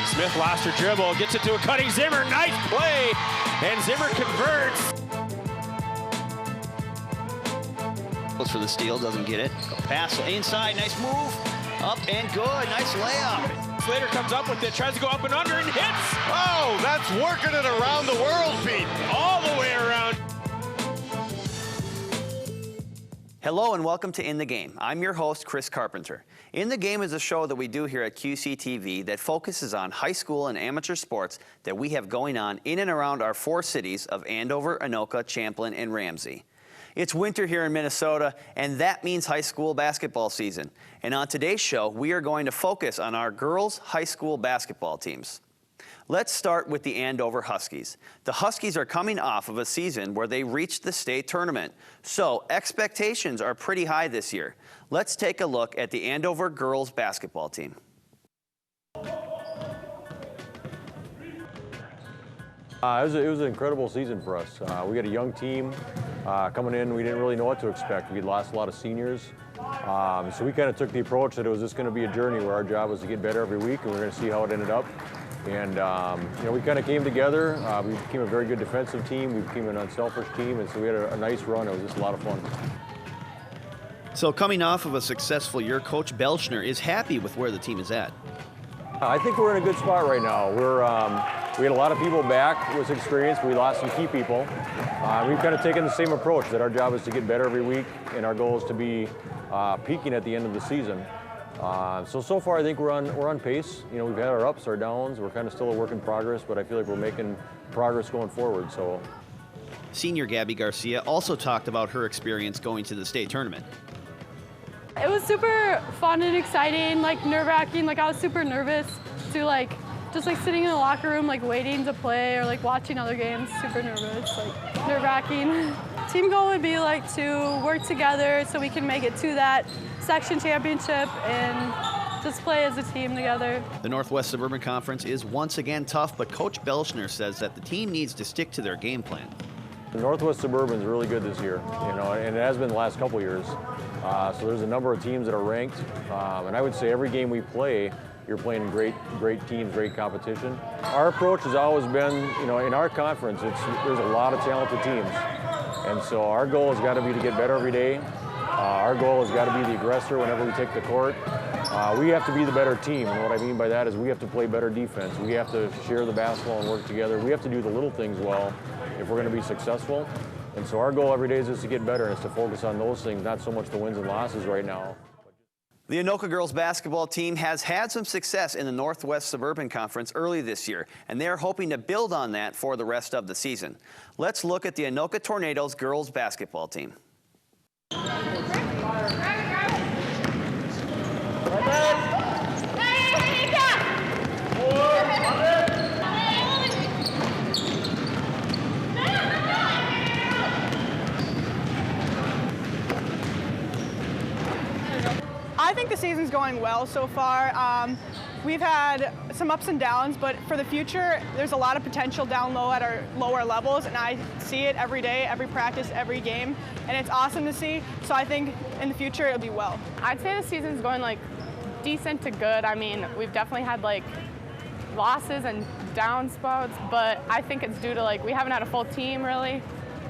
Smith lost her dribble, gets it to a cutting Zimmer. Nice play, and Zimmer converts. For the steal, doesn't get it. Pass inside, nice move. Up and good, nice layup. Slater comes up with it, tries to go up and under and hits. Oh, that's working it around the world, Pete. All the way around. Hello and welcome to In the Game. I'm your host, Chris Carpenter. In the Game is a show that we do here at QCTV that focuses on high school and amateur sports that we have going on in and around our 4 cities of Andover, Anoka, Champlin, and Ramsey. It's winter here in Minnesota, and that means high school basketball season. And on today's show, we are going to focus on our girls' high school basketball teams. Let's start with the Andover Huskies. The Huskies are coming off of a season where they reached the state tournament, so expectations are pretty high this year. Let's take a look at the Andover girls' basketball team. It was an incredible season for us. We got a young team coming in. We didn't really know what to expect. We lost a lot of seniors. So we kind of took the approach that it was just going to be a journey where our job was to get better every week, and we're going to see how it ended up. And we kind of came together. We became a very good defensive team. We became an unselfish team, and so we had a nice run. It was just a lot of fun. So coming off of a successful year, Coach Belschner is happy with where the team is at. I think we're in a good spot right now. We had a lot of people back with experience. We lost some key people. We've kind of taken the same approach that our job is to get better every week, and our goal is to be peaking at the end of the season. So far I think we're on pace. You know, we've had our ups, our downs. We're kind of still a work in progress, but I feel like we're making progress going forward. So, Senior Gabby Garcia also talked about her experience going to the state tournament. It was super fun and exciting, like nerve-wracking. Like I was super nervous to just sitting in the locker room, waiting to play or watching other games. Super nervous, nerve-wracking. Team goal would be to work together so we can make it to that section championship and just play as a team together. The Northwest Suburban Conference is once again tough, but Coach Belschner says that the team needs to stick to their game plan. the Northwest Suburban is really good this year, and it has been the last couple years. So there's a number of teams that are ranked, and I would say every game we play, you're playing great teams, great competition. Our approach has always been, in our conference, there's a lot of talented teams, and so our goal has got to be to get better every day. Our goal has got to be the aggressor whenever we take the court. We have to be the better team, and what I mean by that is we have to play better defense. We have to share the basketball and work together. We have to do the little things well if we're going to be successful. And so our goal every day is just to get better, and it's to focus on those things, not so much the wins and losses right now. The Anoka girls basketball team has had some success in the Northwest Suburban Conference early this year, and they're hoping to build on that for the rest of the season. Let's look at the Anoka Tornadoes girls basketball team. I think the season's going well so far. We've had some ups and downs, but for the future, there's a lot of potential down low at our lower levels, and I see it every day, every practice, every game, and it's awesome to see. So I think in the future, it'll be well. I'd say the season's going decent to good. I mean, we've definitely had losses and down spouts, but I think it's due to we haven't had a full team really.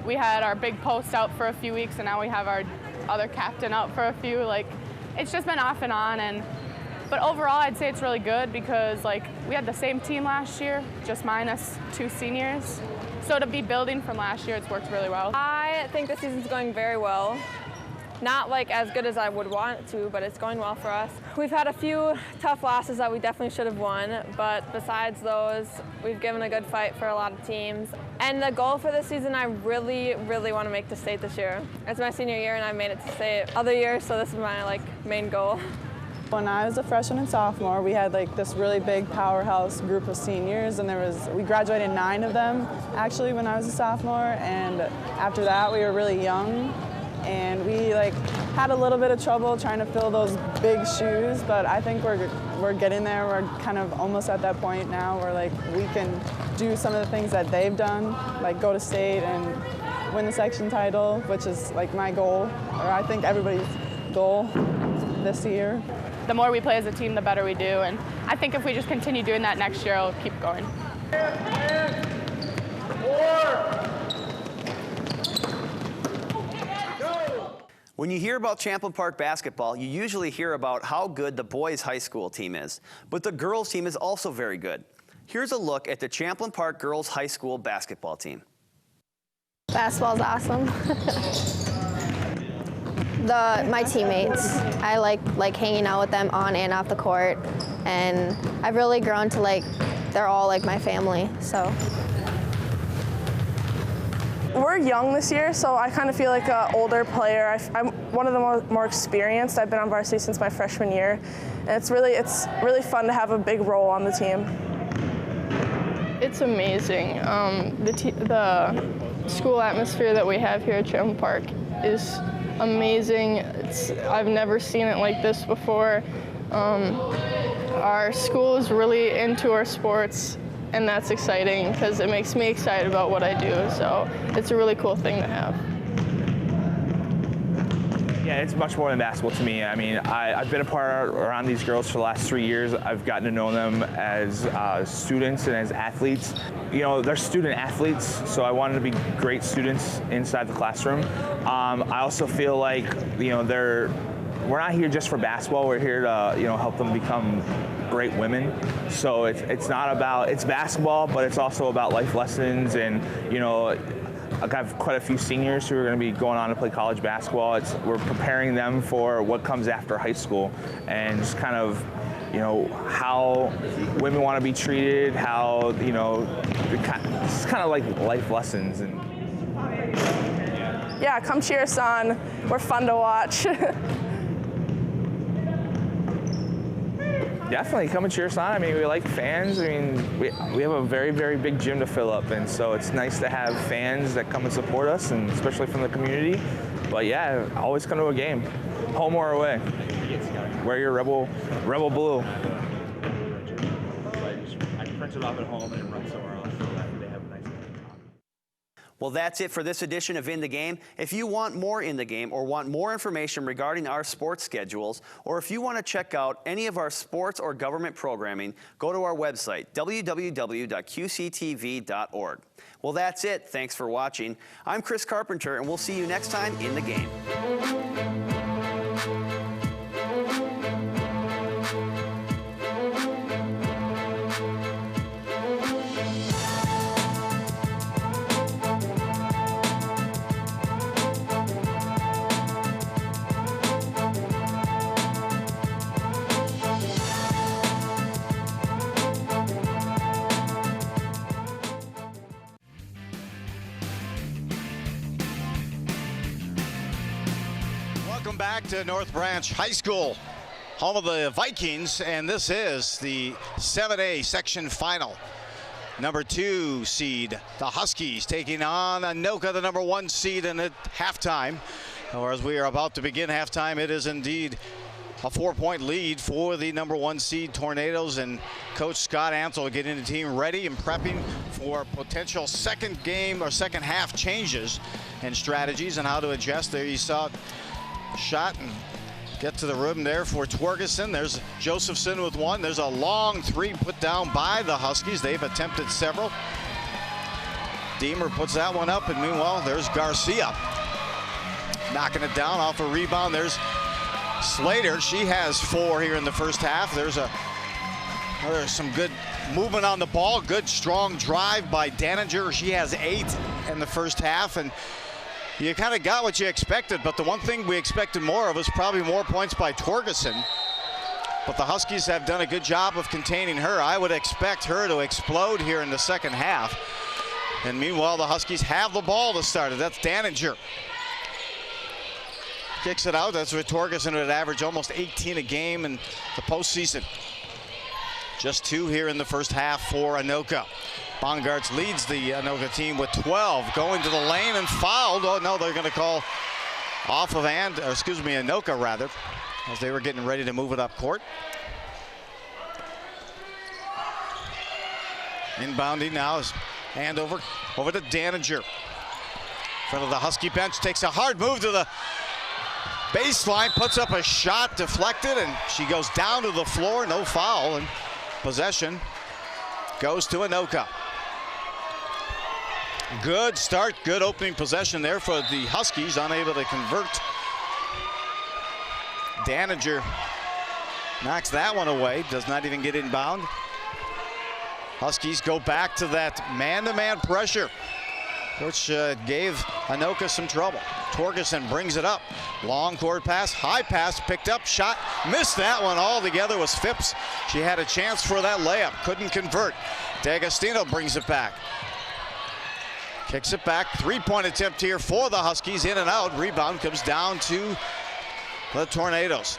We had our big post out for a few weeks, and now we have our other captain out for a few. It's just been off and on, but overall I'd say it's really good because we had the same team last year, just minus 2 seniors. So to be building from last year, it's worked really well. I think the season's going very well. Not as good as I would want it to, but it's going well for us. We've had a few tough losses that we definitely should have won, but besides those, we've given a good fight for a lot of teams. And the goal for this season, I really, really want to make the state this year. It's my senior year, and I've made it to state other years, so this is my main goal. When I was a freshman and sophomore, we had this really big powerhouse group of seniors, and we graduated 9 of them actually when I was a sophomore, and after that we were really young. And we had a little bit of trouble trying to fill those big shoes, but I think we're getting there. We're kind of almost at that point now where we can do some of the things that they've done, go to state and win the section title, which is my goal, or I think everybody's goal this year. the more we play as a team, the better we do. And I think if we just continue doing that next year, it'll keep going. When you hear about Champlin Park basketball, you usually hear about how good the boys' high school team is. But the girls' team is also very good. Here's a look at the Champlin Park girls' high school basketball team. Basketball's awesome. My teammates, I like hanging out with them on and off the court, and I've really grown to they're all like my family, so. We're young this year, so I kind of feel like an older player. I'm one of the more experienced. I've been on varsity since my freshman year, and it's really fun to have a big role on the team. It's amazing. The school atmosphere that we have here at Champlin Park is amazing. I've never seen it like this before. Our school is really into our sports, and that's exciting because it makes me excited about what I do. So it's a really cool thing to have. Yeah, it's much more than basketball to me. I mean, I've been a part around these girls for the last 3 years. I've gotten to know them as students and as athletes. You know, they're student athletes, so I wanted to be great students inside the classroom. I also feel like, you know, we're not here just for basketball. We're here to, you know, help them become great women. So it's basketball, but it's also about life lessons. And, you know, I have quite a few seniors who are going to be going on to play college basketball. We're preparing them for what comes after high school, and just kind of, you know, how women want to be treated, how, you know, it's kind of like life lessons. And yeah, come cheer us on. We're fun to watch. Definitely come and cheer us on. I mean, we like fans. I mean, we have a very, very big gym to fill up, and so it's nice to have fans that come and support us, and especially from the community. But yeah, always come to a game, home or away. Wear your rebel blue. I can print it off at home and run somewhere else so that they have a nice game. Well, that's it for this edition of In the Game. If you want more In the Game or want more information regarding our sports schedules, or if you want to check out any of our sports or government programming, go to our website, www.qctv.org. Well, that's it. Thanks for watching. I'm Chris Carpenter, and we'll see you next time in the game. Welcome back to North Branch High School, home of the Vikings, and this is the 7A section final. Number 2 seed, the Huskies, taking on Anoka, the number 1 seed, and at halftime, or as we are about to begin halftime, it is indeed a 4-point lead for the number 1 seed Tornadoes, and Coach Scott Ansel getting the team ready and prepping for potential second game or second half changes and strategies and how to adjust. There you saw it. Shot and get to the rim there for Twergeson. There's Josephson with one. There's a long 3 put down by the Huskies. They've attempted several. Deemer puts that one up, and meanwhile, there's Garcia knocking it down off a rebound. There's Slater. She has 4 here in the first half. There's some good movement on the ball. Good strong drive by Daninger. She has 8 in the first half, and you kind of got what you expected, but the one thing we expected more of was probably more points by Twergeson. But the Huskies have done a good job of containing her. I would expect her to explode here in the second half. And meanwhile, the Huskies have the ball to start it. That's Daninger. Kicks it out. That's where Twergeson would average almost 18 a game in the postseason. Just 2 here in the first half for Anoka. Bongartz leads the Anoka team with 12, going to the lane and fouled. Oh no, they're going to call off of Anoka rather, as they were getting ready to move it up court. Inbounding now is Andover over to Daninger. In front of the Husky bench, takes a hard move to the Baseline, puts up a shot, deflected, and she goes down to the floor. No foul, and possession goes to Anoka. Good start, good opening possession there for the Huskies, unable to convert. Daniger knocks that one away, does not even get inbound. Huskies go back to that man-to-man pressure, which gave Anoka some trouble. Torgerson brings it up. Long court pass, high pass, picked up, shot, missed that one altogether was Phipps. She had a chance for that layup, couldn't convert. D'Agostino brings it back. Kicks it back, three-point attempt here for the Huskies, in and out. Rebound comes down to the Tornadoes.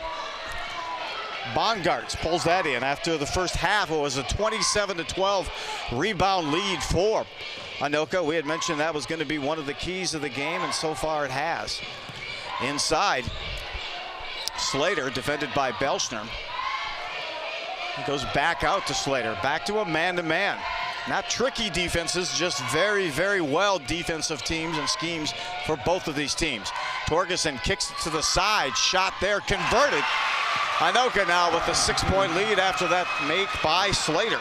Bongartz pulls that in. After the first half, it was a 27-12 rebound lead for Anoka. We had mentioned that was going to be one of the keys of the game, and so far it has. Inside, Slater, defended by Belschner. He goes back out to Slater, back to a man-to-man. Not tricky defenses, just very, very well defensive teams and schemes for both of these teams. Torgerson kicks it to the side, shot there, converted. Anoka now with a 6-point lead after that make by Slater.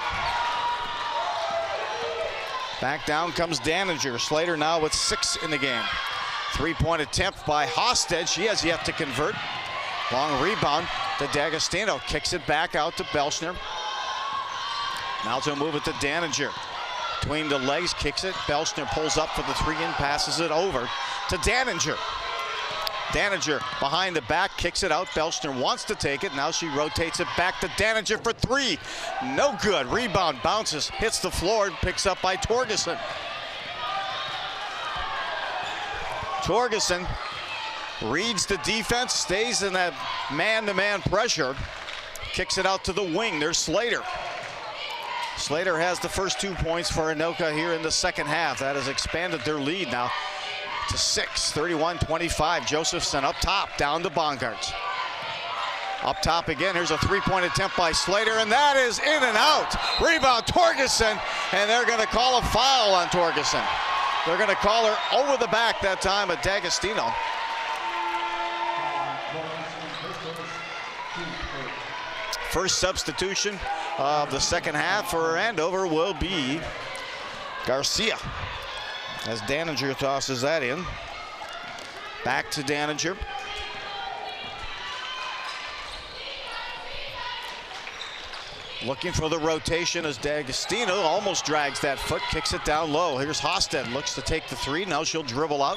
Back down comes Daniger. Slater now with 6 in the game. 3-point attempt by Hosted. She has yet to convert. Long rebound to D'Agostino. Kicks it back out to Belschner. Now to move it to Daniger. Between the legs, kicks it. Belschner pulls up for the 3-in, passes it over to Daniger. Daniger behind the back, kicks it out. Belschner wants to take it. Now she rotates it back to Daniger for 3. No good. Rebound bounces, hits the floor, and picks up by Torgerson. Torgerson reads the defense, stays in that man-to-man pressure, kicks it out to the wing. There's Slater. Slater has the first 2 points for Anoka here in the second half. That has expanded their lead now to 6, 31-25. Josephson up top, down to Bongartz. Up top again, here's a 3-point attempt by Slater, and that is in and out. Rebound, Torgerson, and they're gonna call a foul on Torgerson. They're gonna call her over the back that time at D'Agostino. First substitution of the second half for Andover will be Garcia, as Daniger tosses that in. Back to Daniger. Looking for the rotation as D'Agostino almost drags that foot, kicks it down low. Here's Hosted, looks to take the 3. Now she'll dribble out,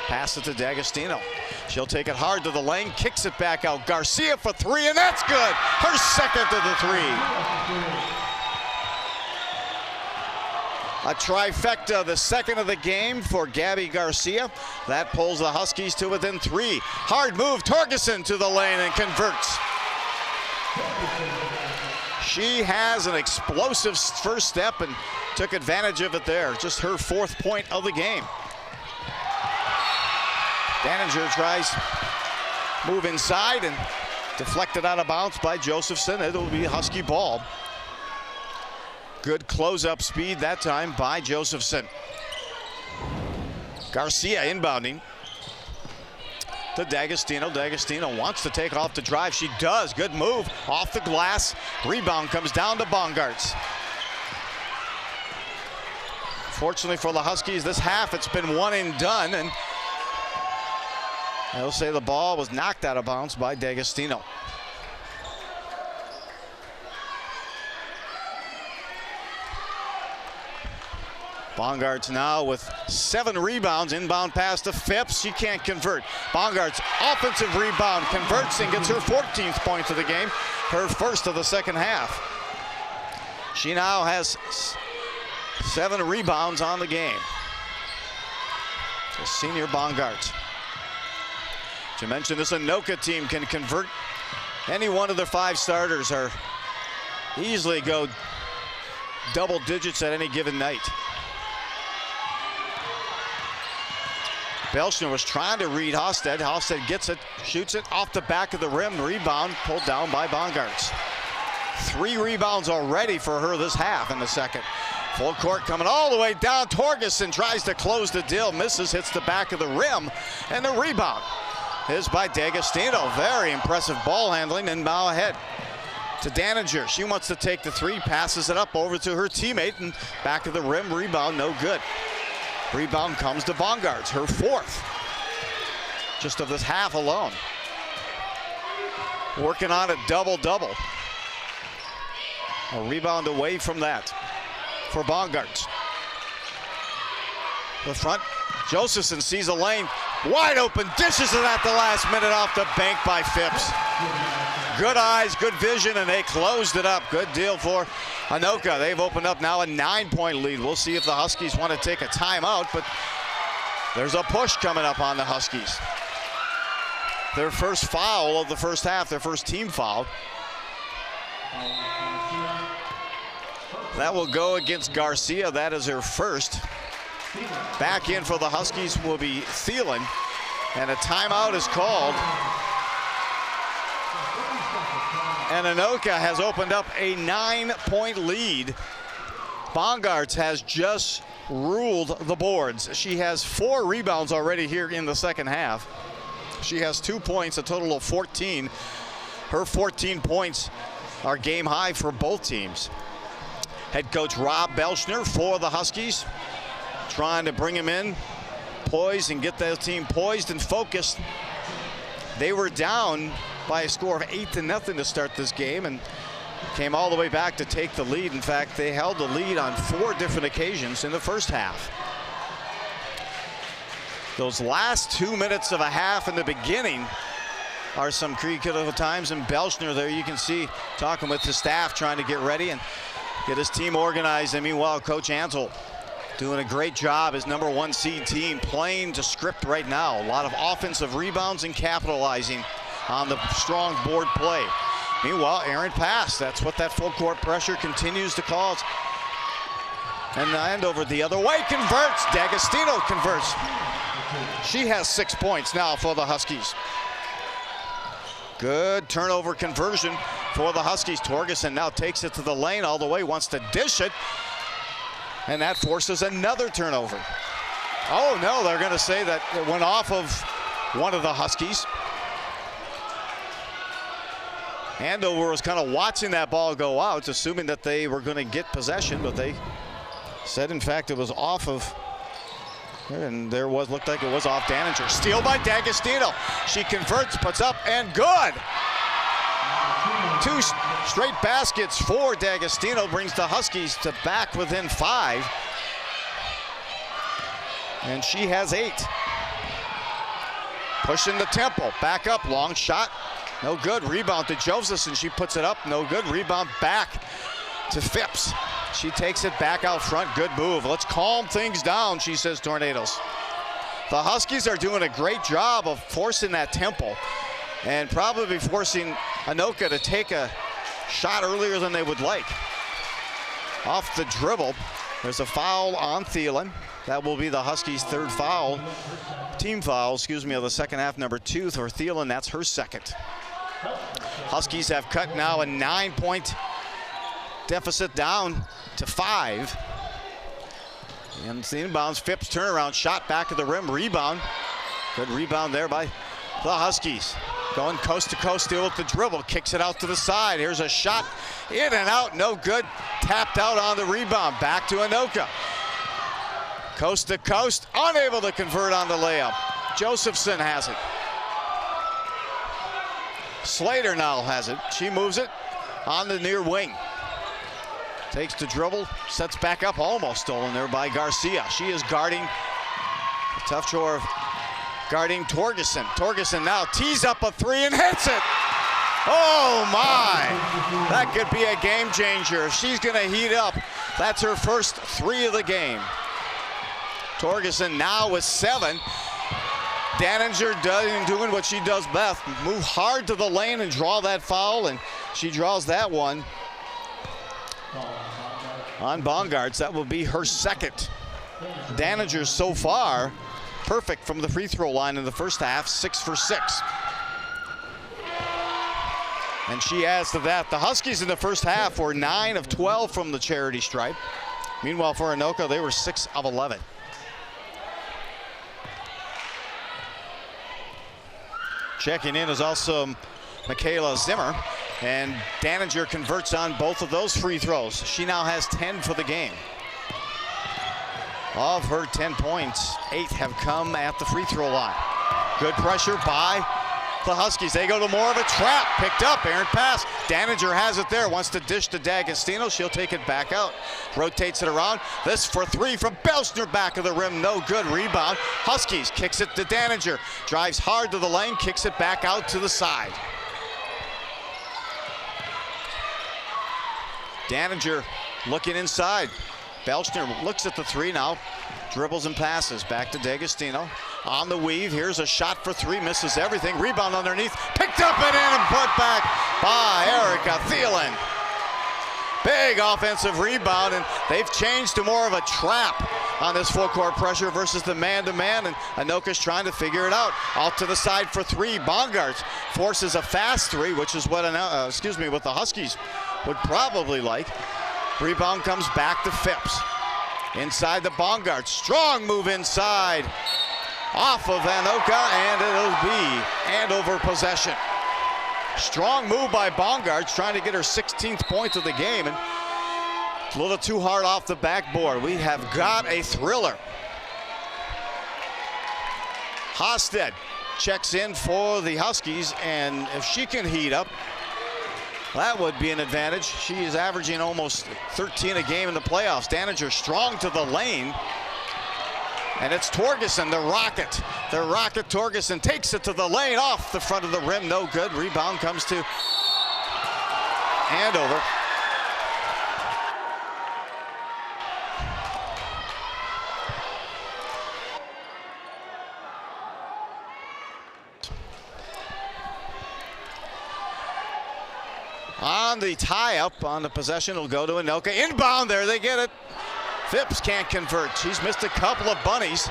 pass it to D'Agostino. She'll take it hard to the lane, kicks it back out. Garcia for 3, and that's good. Her second to the 3. A trifecta, the second of the game for Gabby Garcia. That pulls the Huskies to within 3. Hard move, Torgerson to the lane and converts. She has an explosive first step and took advantage of it there. Just her 4th point of the game. Daniger tries move inside and deflected out of bounds by Josephson. It'll be Husky ball. Good close-up speed that time by Josephson. Garcia inbounding to D'Agostino. D'Agostino wants to take off the drive. She does. Good move off the glass. Rebound comes down to Bongartz. Fortunately for the Huskies, this half it's been one and done, and they'll say the ball was knocked out of bounds by D'Agostino. Bongartz now with 7 rebounds. Inbound pass to Phipps. She can't convert. Bongartz offensive rebound, converts and gets her 14th point of the game, her first of the second half. She now has 7 rebounds on the game. The senior Bongartz. To mention this Anoka team can convert. Any one of their 5 starters are easily go double digits at any given night. Belschner was trying to read Hosted. Hosted gets it, shoots it off the back of the rim. Rebound pulled down by Bongartz. 3 rebounds already for her this half in the second. Full court coming all the way down. Torgerson tries to close the deal, misses, hits the back of the rim, and the rebound is by D'Agostino. Very impressive ball handling, and now ahead to Daninger. She wants to take the three, passes it up over to her teammate, and back to the rim. Rebound, no good. Rebound comes to Bongards, her fourth. Just of this half alone. Working on a double-double. A rebound away from that for Bongards. The front, Josephson sees a lane, wide open, dishes it at the last minute off the bank by Phipps. Good eyes, good vision, and they closed it up. Good deal for Anoka. They've opened up now a 9-point lead. We'll see if the Huskies want to take a timeout, but there's a push coming up on the Huskies. Their first foul of the first half, their first team foul. That will go against Garcia. That is her first. Back in for the Huskies will be Thielen, and a timeout is called. And Anoka has opened up a 9-point lead. Bongards has just ruled the boards. She has 4 rebounds already here in the second half. She has 2 points, a total of 14. Her 14 points are game high for both teams. Head coach Rob Belschner for the Huskies, trying to bring him in, poised, and get the team poised and focused. They were down by a score of 8-0 to start this game and came all the way back to take the lead. In fact, they held the lead on 4 different occasions in the first half. Those last 2 minutes of a half in the beginning are some critical times, and Belschner there, you can see, talking with the staff, trying to get ready and get his team organized. And meanwhile, Coach Ansel doing a great job. His #1 seed team playing to script right now. A lot of offensive rebounds and capitalizing on the strong board play. Meanwhile, errant pass. That's what that full court pressure continues to cause. And Andover the other way converts. D'Agostino converts. She has 6 points now for the Huskies. Good turnover conversion for the Huskies. Torgerson now takes it to the lane all the way, wants to dish it, and that forces another turnover. Oh no, they're going to say that it went off of one of the Huskies. Andover was kind of watching that ball go out, assuming that they were going to get possession, but they said in fact it was off of, and there was, looked like it was off Daninger. Steal by D'Agostino. She converts, puts up, and good. 2 straight baskets for D'Agostino brings the Huskies to back within 5. And she has 8. Pushing the tempo, back up, long shot, no good. Rebound to Josephson, she puts it up, no good. Rebound back to Phipps. She takes it back out front, good move. Let's calm things down, she says, Tornadoes. The Huskies are doing a great job of forcing that tempo and probably forcing Anoka to take a shot earlier than they would like. Off the dribble, there's a foul on Thielen. That will be the Huskies' 3rd foul, team foul, excuse me, of the second half, #2 for Thielen. That's her 2nd. Huskies have cut now a 9-point deficit down to 5. And the inbounds, Phipps turnaround shot back of the rim, rebound. Good rebound there by the Huskies. Going coast to coast, still with the dribble, kicks it out to the side. Here's a shot, in and out, no good. Tapped out on the rebound, back to Anoka. Coast to coast, unable to convert on the layup. Josephson has it. Slater now has it. She moves it on the near wing. Takes the dribble, sets back up, almost stolen there by Garcia. She is guarding, a tough chore of guarding Torgerson. Torgerson now tees up a 3 and hits it. Oh my, that could be a game changer. She's gonna heat up. That's her first 3 of the game. Torgerson now with 7. Daninger doing what she does best, move hard to the lane and draw that foul, and she draws that one on Bongards. That will be her 2nd. Daninger so far perfect from the free throw line in the first half, 6 for 6. And she adds to that. The Huskies in the first half were 9 of 12 from the charity stripe. Meanwhile, for Anoka, they were 6 of 11. Checking in is also Michaela Zimmer, and Daninger converts on both of those free throws. She now has 10 for the game. Of her 10 points, 8 have come at the free throw line. Good pressure by the Huskies. They go to more of a trap. Picked up, errant pass. Daninger has it there, wants to dish to D'Agostino. She'll take it back out. Rotates it around. This for 3 from Belschner, back of the rim. No good. Rebound. Huskies kicks it to Daninger. Drives hard to the lane, kicks it back out to the side. Daninger looking inside. Belschner looks at the 3 now. Dribbles and passes back to D'Agostino. On the weave, here's a shot for 3, misses everything. Rebound underneath, picked up and in and put back by Erica Thielen. Big offensive rebound, and they've changed to more of a trap on this full court pressure versus the man-to-man, and Anoka's trying to figure it out. Out to the side for 3. Bongarts forces a fast 3, which is what what the Huskies would probably like. Rebound comes back to Phipps. Inside the Bongarts, strong move inside. Off of Anoka, and it'll be Andover possession. Strong move by Bongarts, trying to get her 16th point of the game, and a little too hard off the backboard. We have got a thriller. Hosted checks in for the Huskies, and if she can heat up, that would be an advantage. She is averaging almost 13 a game in the playoffs. Daninger strong to the lane. And it's Torgerson, the Rocket. The Rocket Torgerson takes it to the lane, off the front of the rim. No good. Rebound comes to Andover. On the tie-up, on the possession, will go to Anoka. Inbound there, they get it. Phipps can't convert. She's missed a couple of bunnies.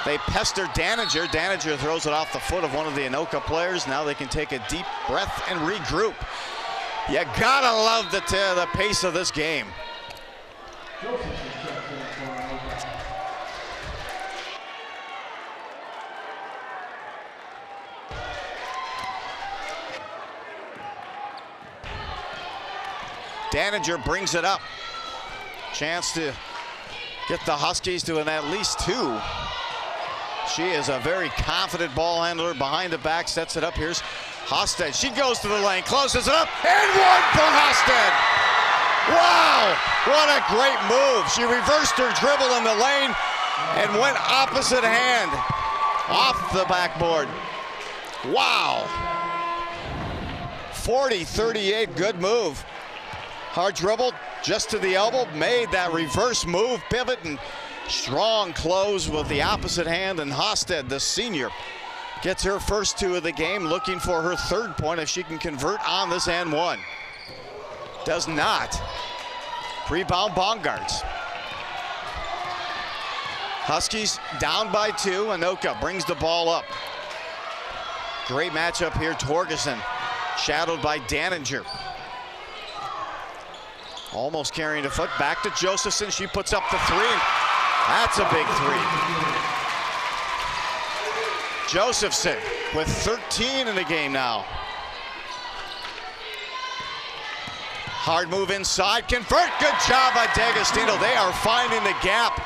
They pester Daninger. Daninger throws it off the foot of one of the Anoka players. Now they can take a deep breath and regroup. You gotta love the pace of this game. Daninger brings it up. Chance to get the Huskies to at least 2. She is a very confident ball handler. Behind the back, sets it up. Here's Hosted. She goes to the lane, closes it up, and 1 for Hosted. Wow, what a great move. She reversed her dribble in the lane and went opposite hand off the backboard. Wow. 40-38, good move. Hard dribble, just to the elbow, made that reverse move, pivot, and strong close with the opposite hand. And Hosted, the senior, gets her first 2 of the game, looking for her 3rd point if she can convert on this and 1. Does not. Rebound Bongarts. Huskies down by 2. Anoka brings the ball up. Great matchup here. Torgerson shadowed by Daninger. Almost carrying the foot, back to Josephson. She puts up the 3. That's a big 3. Josephson with 13 in the game now. Hard move inside, convert, good job by D'Agostino. They are finding the gap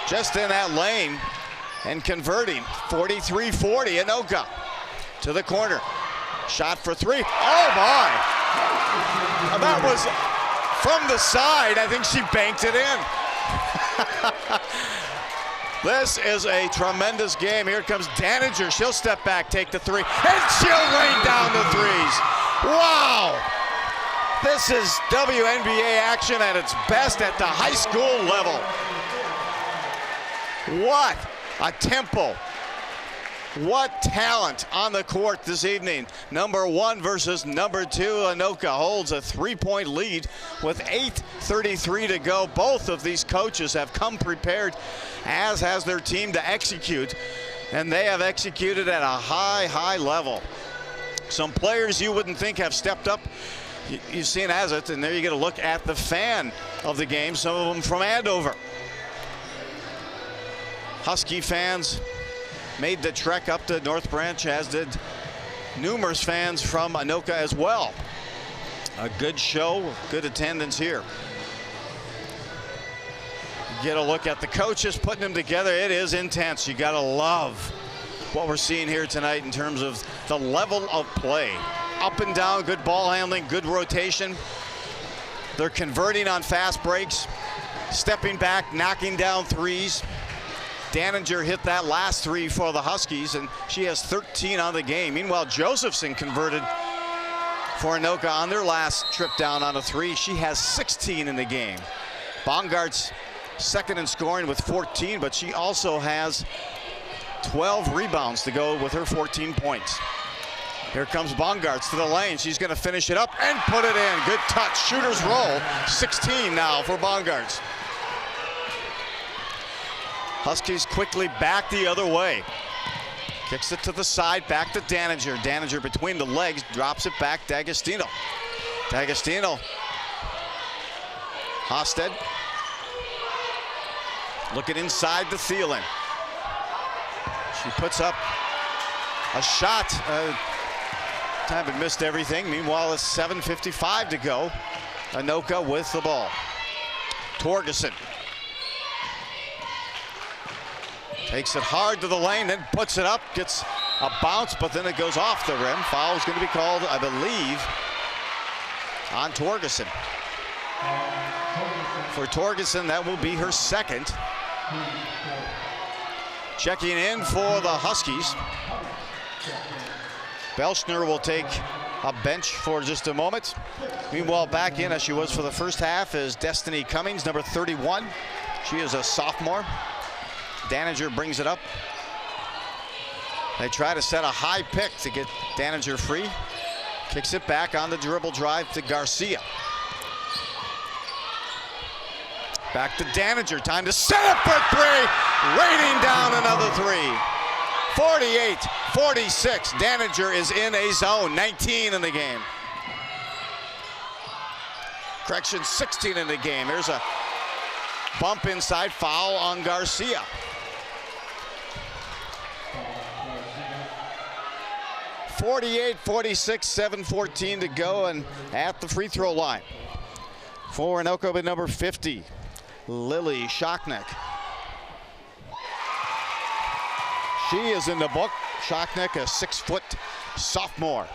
just in that lane and converting. 43-40, Anoka to the corner. Shot for 3, oh my! That was from the side. I think she banked it in. This is a tremendous game. Here comes Daninger. She'll step back, take the 3, and she'll rain down the 3s. Wow! This is WNBA action at its best at the high school level. What a tempo. What talent on the court this evening. Number 1 versus number 2. Anoka holds a 3-point lead with 8:33 to go. Both of these coaches have come prepared, as has their team, to execute. And they have executed at a high level. Some players you wouldn't think have stepped up. You've seen Azet, and there you get a look at the fan of the game, some of them from Andover. Husky fans made the trek up to North Branch, as did numerous fans from Anoka as well. A good show, good attendance here. Get a look at the coaches putting them together. It is intense. You got to love what we're seeing here tonight in terms of the level of play. Up and down, good ball handling, good rotation. They're converting on fast breaks, stepping back, knocking down threes. Daninger hit that last three for the Huskies, and she has 13 on the game. Meanwhile, Josephson converted for Anoka on their last trip down on a three. She has 16 in the game. Bongart's second in scoring with 14, but she also has 12 rebounds to go with her 14 points. Here comes Bongartz to the lane. She's going to finish it up and put it in. Good touch. Shooter's roll. 16 now for Bongartz. Huskies quickly back the other way. Kicks it to the side, back to Daninger. Daninger between the legs, drops it back. D'Agostino. D'Agostino. Hosted. Looking inside the Thielen. She puts up a shot. Time had missed everything. Meanwhile, it's 7:55 to go. Anoka with the ball. Torgerson takes it hard to the lane, then puts it up, gets a bounce, but then it goes off the rim. Foul is going to be called, I believe, on Torgerson. For Torgerson, that will be her second. Checking in for the Huskies. Belschner will take a bench for just a moment. Meanwhile, back in as she was for the first half is Destiny Cummings, number 31. She is a sophomore. Daninger brings it up. They try to set a high pick to get Daninger free. Kicks it back on the dribble drive to Garcia. Back to Daninger. Time to set up for three. Raining down another three. 48-46. Daninger is in a zone. 19 in the game. Correction, 16 in the game. There's a bump inside, foul on Garcia. .48-46, 7:14 to go, and at the free throw line for Anoka with number 50, Lily Shockneck. She is in the book. Shockneck, a 6-foot sophomore.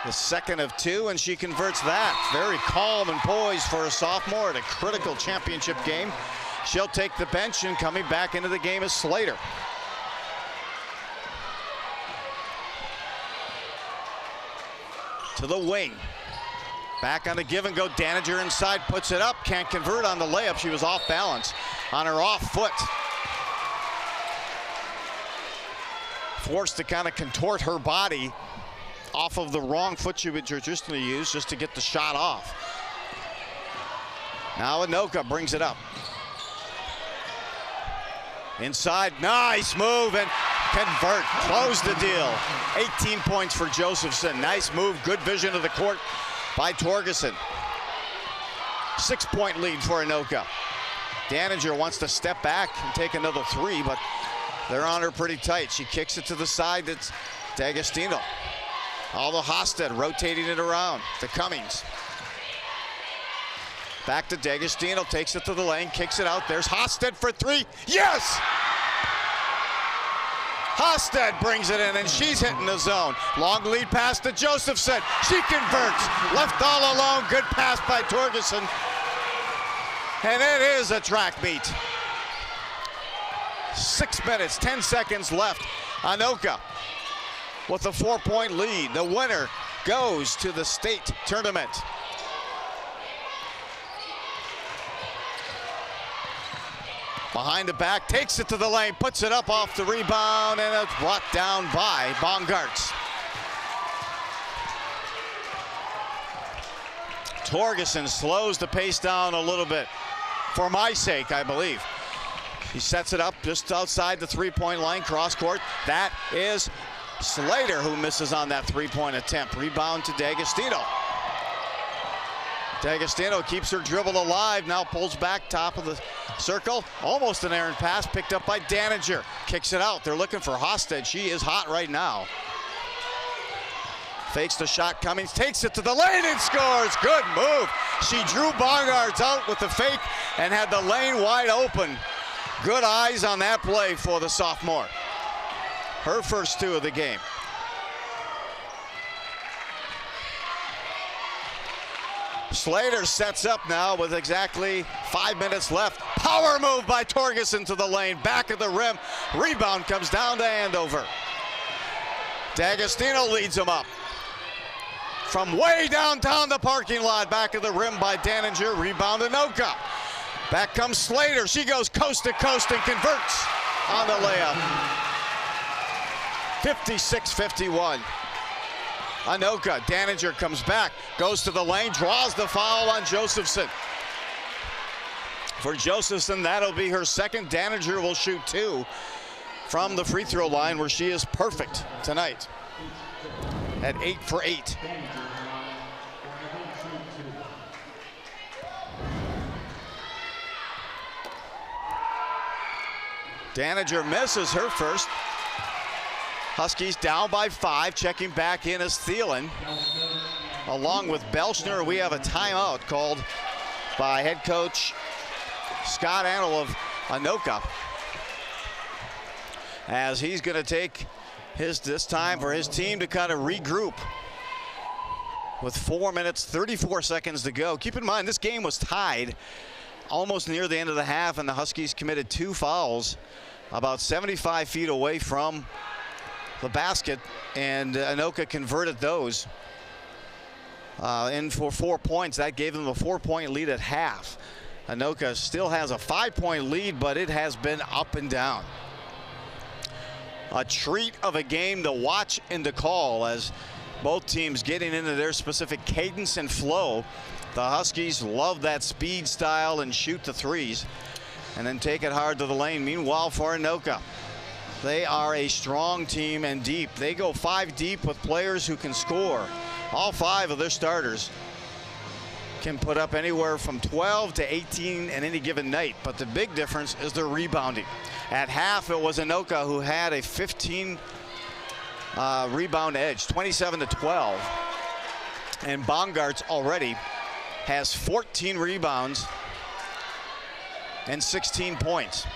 The second of two, and she converts that. Very calm and poised for a sophomore at a critical championship game. She'll take the bench, and coming back into the game is Slater. To the wing. Back on the give and go. Daninger inside, puts it up, can't convert on the layup. She was off balance on her off foot. Forced to kind of contort her body off of the wrong foot she would traditionally use just to get the shot off. Now Anoka brings it up. Inside, nice move and convert, close the deal. 18 points for Josephson. Nice move, good vision of the court by Torgerson. 6-point lead for Anoka. Daninger wants to step back and take another three, but they're on her pretty tight. She kicks it to the side. It's D'Agostino. Aldo Hosted rotating it around to Cummings. Back to D'Agostino, takes it to the lane, kicks it out. There's Hosted for three. Yes! Hosted brings it in, and she's hitting the zone. Long lead pass to Josephson. She converts. Left all alone. Good pass by Torgerson. And it is a track meet. 6 minutes, 10 seconds left. Anoka with a 4-point lead. The winner goes to the state tournament. Behind the back, takes it to the lane, puts it up off the rebound, and it's brought down by Bongartz. Torgerson slows the pace down a little bit, for my sake, I believe. He sets it up just outside the three-point line, cross court. That is Slater who misses on that three-point attempt. Rebound to D'Agostino. D'Agostino keeps her dribble alive, now pulls back, top of the circle. Almost an errant pass, picked up by Daniger. Kicks it out. They're looking for Hosted. She is hot right now. Fakes the shot, Cummings takes it to the lane and scores. Good move. She drew Bongards out with the fake and had the lane wide open. Good eyes on that play for the sophomore. Her first 2 of the game. Slater sets up now with exactly 5 minutes left. Power move by Torgerson to the lane, back of the rim. Rebound comes down to Andover. D'Agostino leads him up. From way downtown the parking lot, back of the rim by Daninger. Rebound Anoka. Back comes Slater. She goes coast to coast and converts on the layup. 56-51. Anoka, Daninger comes back, goes to the lane, draws the foul on Josephson. For Josephson, that'll be her second. Daninger will shoot 2 from the free throw line, where she is perfect tonight at 8 for 8. Daninger misses her first. Huskies down by 5, checking back in as Thielen. Along with Belschner, we have a timeout called by head coach Scott Annell of Anoka, as he's going to take this time for his team to kind of regroup with 4 minutes, 34 seconds to go. Keep in mind, this game was tied almost near the end of the half, and the Huskies committed 2 fouls about 75 feet away from the basket, and Anoka converted those in for 4 points. That gave them a 4-point lead at half. Anoka still has a 5-point lead, but it has been up and down. A treat of a game to watch and to call, as both teams getting into their specific cadence and flow. The Huskies love that speed style and shoot the threes and then take it hard to the lane. Meanwhile, for Anoka, they are a strong team and deep. They go 5 deep with players who can score. All 5 of their starters can put up anywhere from 12 to 18 in any given night, but the big difference is their rebounding. At half, it was Anoka who had a 15 rebound edge, 27 to 12. And Bongarts already has 14 rebounds and 16 points.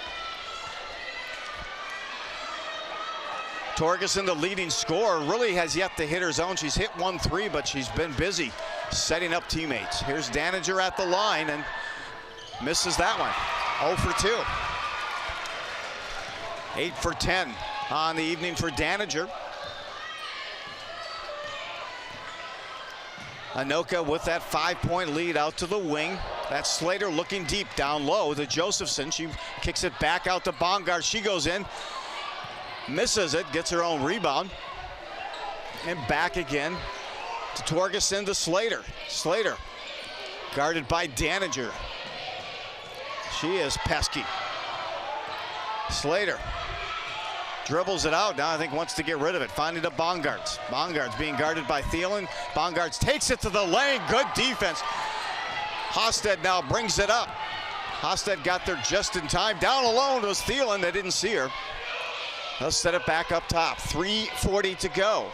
Torgerson, the leading scorer, really has yet to hit her zone. She's hit 1 3, but she's been busy setting up teammates. Here's Daninger at the line and misses that one. 0 for 2. 8 for 10 on the evening for Daninger. Anoka with that 5-point lead out to the wing. That's Slater looking deep down low to Josephson. She kicks it back out to Bongard. She goes in, misses it, gets her own rebound, and back again to Torgerson to Slater. Slater guarded by Daninger. She is pesky. Slater dribbles it out. Now I think wants to get rid of it. Finding to Bongards. Bongards being guarded by Thielen. Bongards takes it to the lane. Good defense. Hosted now brings it up. Hosted got there just in time. Down alone was Thielen. They didn't see her. Let's set it back up top. 3:40 to go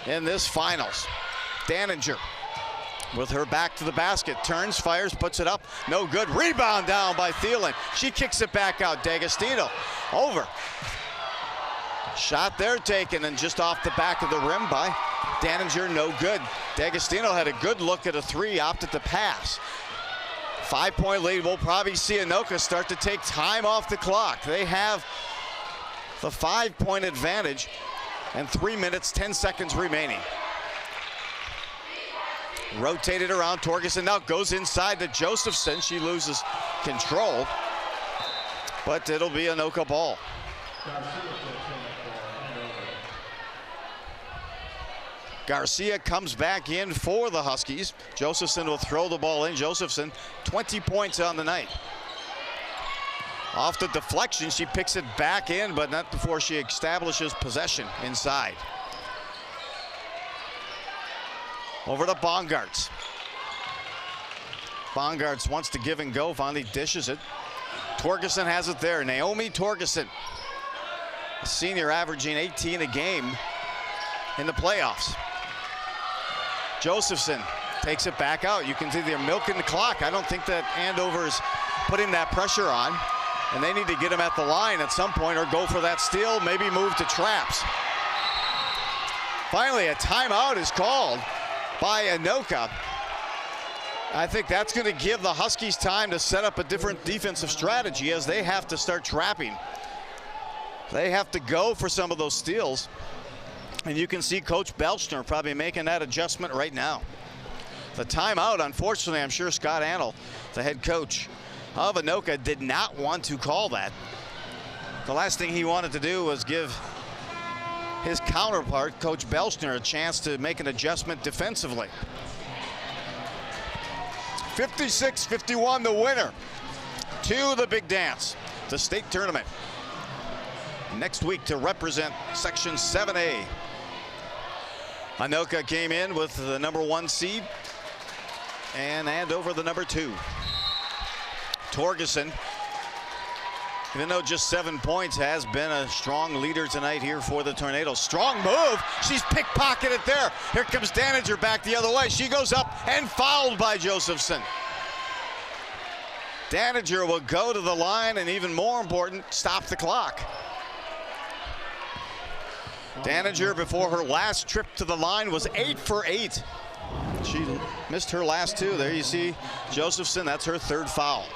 in this finals. Daninger with her back to the basket. Turns, fires, puts it up. No good. Rebound down by Thielen. She kicks it back out. D'Agostino over. Shot there taken and just off the back of the rim by Daninger. No good. D'Agostino had a good look at a 3, opted to pass. 5-point lead. We'll probably see Anoka start to take time off the clock. They have the 5-point advantage and 3 minutes, 10 seconds remaining. Rotated around. Torgerson now goes inside to Josephson. She loses control, but it'll be Anoka ball. Garcia comes back in for the Huskies. Josephson will throw the ball in. Josephson, 20 points on the night. Off the deflection, she picks it back in, but not before she establishes possession inside. Over to Bongarts. Bongartz wants to give and go, finally dishes it. Torgerson has it there. Naomi Torgerson, a senior averaging 18 a game in the playoffs. Josephson takes it back out. You can see they're milking the clock. I don't think that Andover is putting that pressure on, and they need to get him at the line at some point or go for that steal, maybe move to traps. Finally, a timeout is called by Anoka. I think that's going to give the Huskies time to set up a different defensive strategy as they have to start trapping. They have to go for some of those steals. And you can see Coach Belchner probably making that adjustment right now. The timeout, unfortunately, I'm sure Scott Annell, the head coach of Anoka, did not want to call that. The last thing he wanted to do was give his counterpart, Coach Belchner, a chance to make an adjustment defensively. 56-51, the winner to the big dance, the state tournament. Next week to represent Section 7A. Anoka came in with the #1 seed, and Andover the #2. Torgerson, even though just 7 points, has been a strong leader tonight here for the Tornadoes. Strong move. She's pickpocketed there. Here comes Daniger back the other way. She goes up and fouled by Josephson. Daniger will go to the line and, even more important, stop the clock. Daniger, before her last trip to the line, was 8 for 8. She missed her last 2. There you see Josephson. That's her 3rd foul.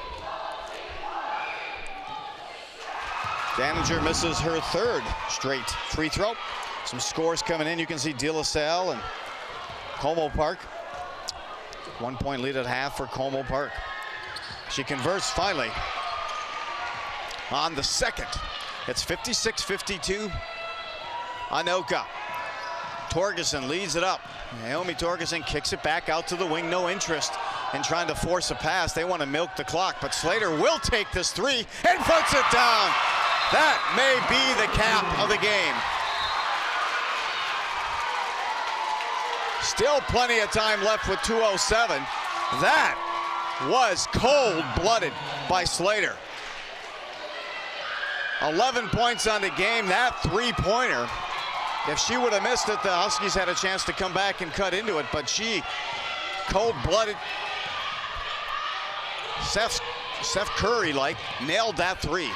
Daniger misses her 3rd straight free throw. Some scores coming in. You can see De La Salle and Como Park. 1 point lead at half for Como Park. She converts finally on the 2nd. It's 56-52. Anoka. Torgerson leads it up. Naomi Torgerson kicks it back out to the wing. No interest in trying to force a pass. They want to milk the clock, but Slater will take this 3 and puts it down. That may be the cap of the game. Still plenty of time left with 2:07. That was cold-blooded by Slater. 11 points on the game. That 3-pointer, if she would have missed it, the Huskies had a chance to come back and cut into it, but she cold-blooded. Seth Curry-like nailed that 3.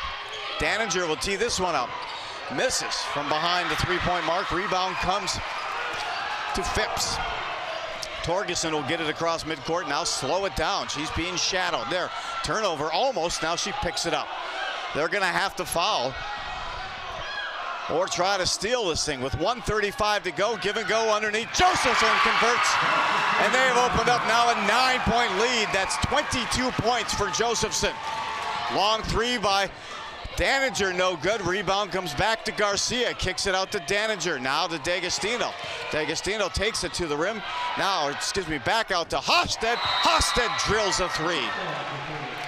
Daniger will tee this one up. Misses from behind the 3-point mark. Rebound comes to Phipps. Torgerson will get it across midcourt. Now slow it down. She's being shadowed. There, turnover almost. Now she picks it up. They're going to have to foul or try to steal this thing with 1:35 to go. Give and go underneath. Josephson converts, and they have opened up now a 9-point lead. That's 22 points for Josephson. Long 3 by Daniger, no good. Rebound comes back to Garcia. Kicks it out to Daniger. Now to D'Agostino. D'Agostino takes it to the rim. Now, back out to Hofstad. Hofstad drills a 3.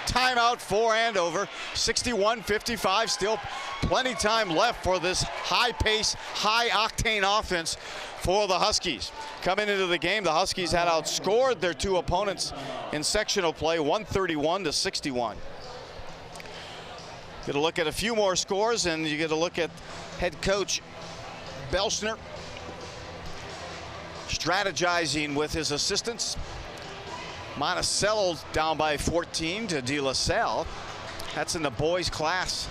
Timeout for Andover. 61-55. Still plenty time left for this high-pace, high-octane offense for the Huskies. Coming into the game, the Huskies had outscored their 2 opponents in sectional play, 131-61. Get a look at a few more scores, and you get a look at head coach Belchner strategizing with his assistants. Monticello down by 14 to De La Salle. That's in the boys class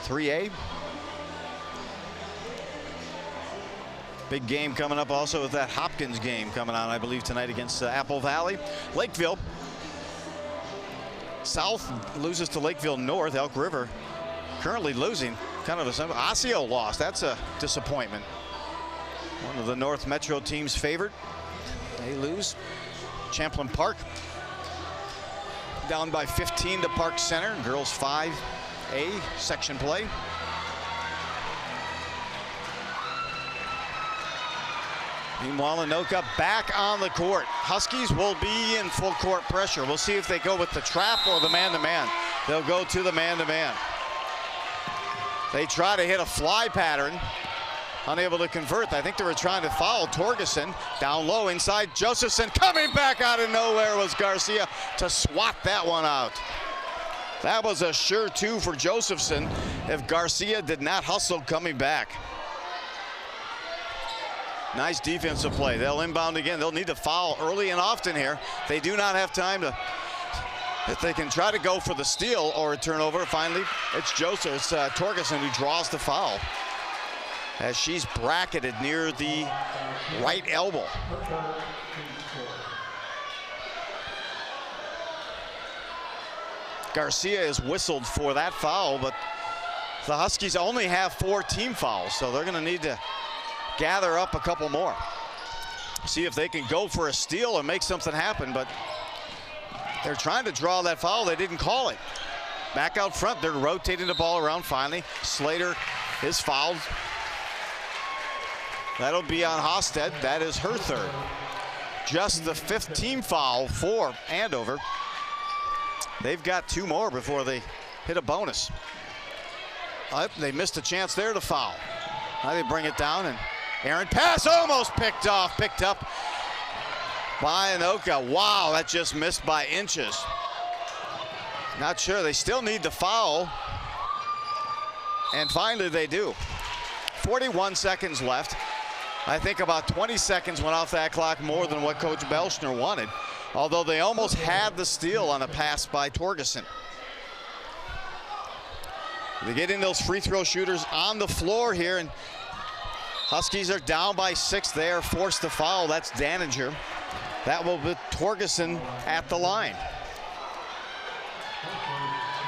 3A. Big game coming up also with that Hopkins game coming on, I believe, tonight against Apple Valley. Lakeville South loses to Lakeville North. Elk River currently losing. Kind of a simple. Osseo lost. That's a disappointment. One of the North Metro teams favored. They lose. Champlain Park down by 15 to Park Center. Girls 5A section play. Meanwhile, Anoka back on the court. Huskies will be in full court pressure. We'll see if they go with the trap or the man-to-man. They'll go to the man-to-man. They try to hit a fly pattern. unable to convert. I think they were trying to foul Torgerson. Down low inside, Josephson coming back out of nowhere was Garcia to swat that one out. That was a sure two for Josephson if Garcia did not hustle coming back. Nice defensive play. They'll inbound again. They'll need to foul early and often here. They do not have time to, if they can try to go for the steal or a turnover. Finally, it's Torgerson who draws the foul as she's bracketed near the right elbow. Garcia is whistled for that foul, but the Huskies only have 4 team fouls, so they're going to need to gather up a couple more. See if they can go for a steal or make something happen, but they're trying to draw that foul. They didn't call it. Back out front, they're rotating the ball around finally. Slater is fouled. That'll be on Hosted. That is her 3rd. Just the 5th team foul for Andover. They've got 2 more before they hit a bonus. They missed a chance there to foul. Now they bring it down, and Aaron pass almost picked up by Anoka. Wow, that just missed by inches. Not sure. They still need the foul. And finally they do. 41 seconds left. I think about 20 seconds went off that clock more than what Coach Belschner wanted, although they almost had the steal on a pass by Torgerson. They're getting those free throw shooters on the floor here, and Huskies are down by 6. They are forced to foul. That's Daninger. That will be Torgerson at the line.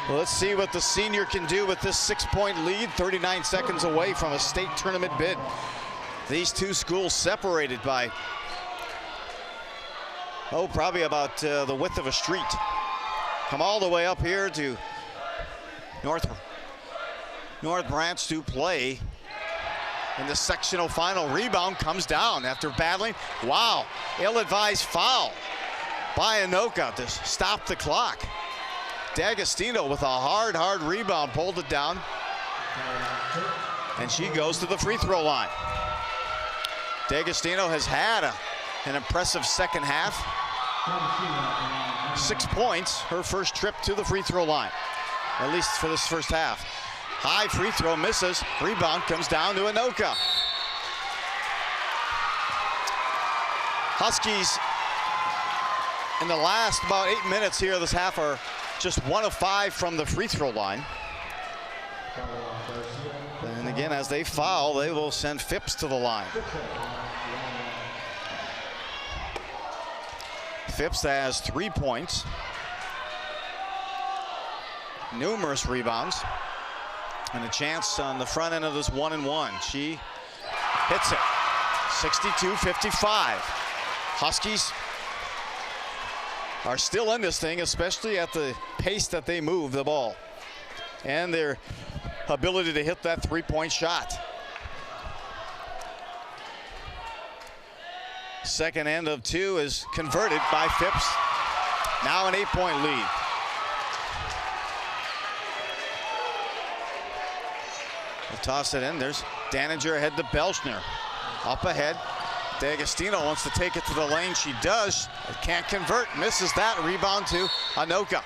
Well, let's see what the senior can do with this 6-point lead, 39 seconds away from a state tournament bid. These two schools separated by, probably about the width of a street. Come all the way up here to North Branch to play in the sectional final. Rebound comes down after battling. Wow, ill-advised foul by Anoka to stop the clock. D'Agostino with a hard rebound pulled it down, and she goes to the free throw line. D'Agostino has had an impressive second half. 6 points, her first trip to the free throw line, at least for this first half. High free throw misses, rebound comes down to Anoka. Huskies in the last about 8 minutes here of this half are just 1 of 5 from the free throw line. And again, as they foul, they will send Phipps to the line. Phipps has 3 points, numerous rebounds, and a chance on the front end of this 1-and-1. She hits it, 62-55. Huskies are still in this thing, especially at the pace that they move the ball and their ability to hit that 3-point shot. Second end of 2 is converted by Phipps. Now an 8-point lead. They'll toss it in. There's Daninger ahead to Belschner. Up ahead. D'Agostino wants to take it to the lane. She does. Can't convert. Misses that. Rebound to Anoka.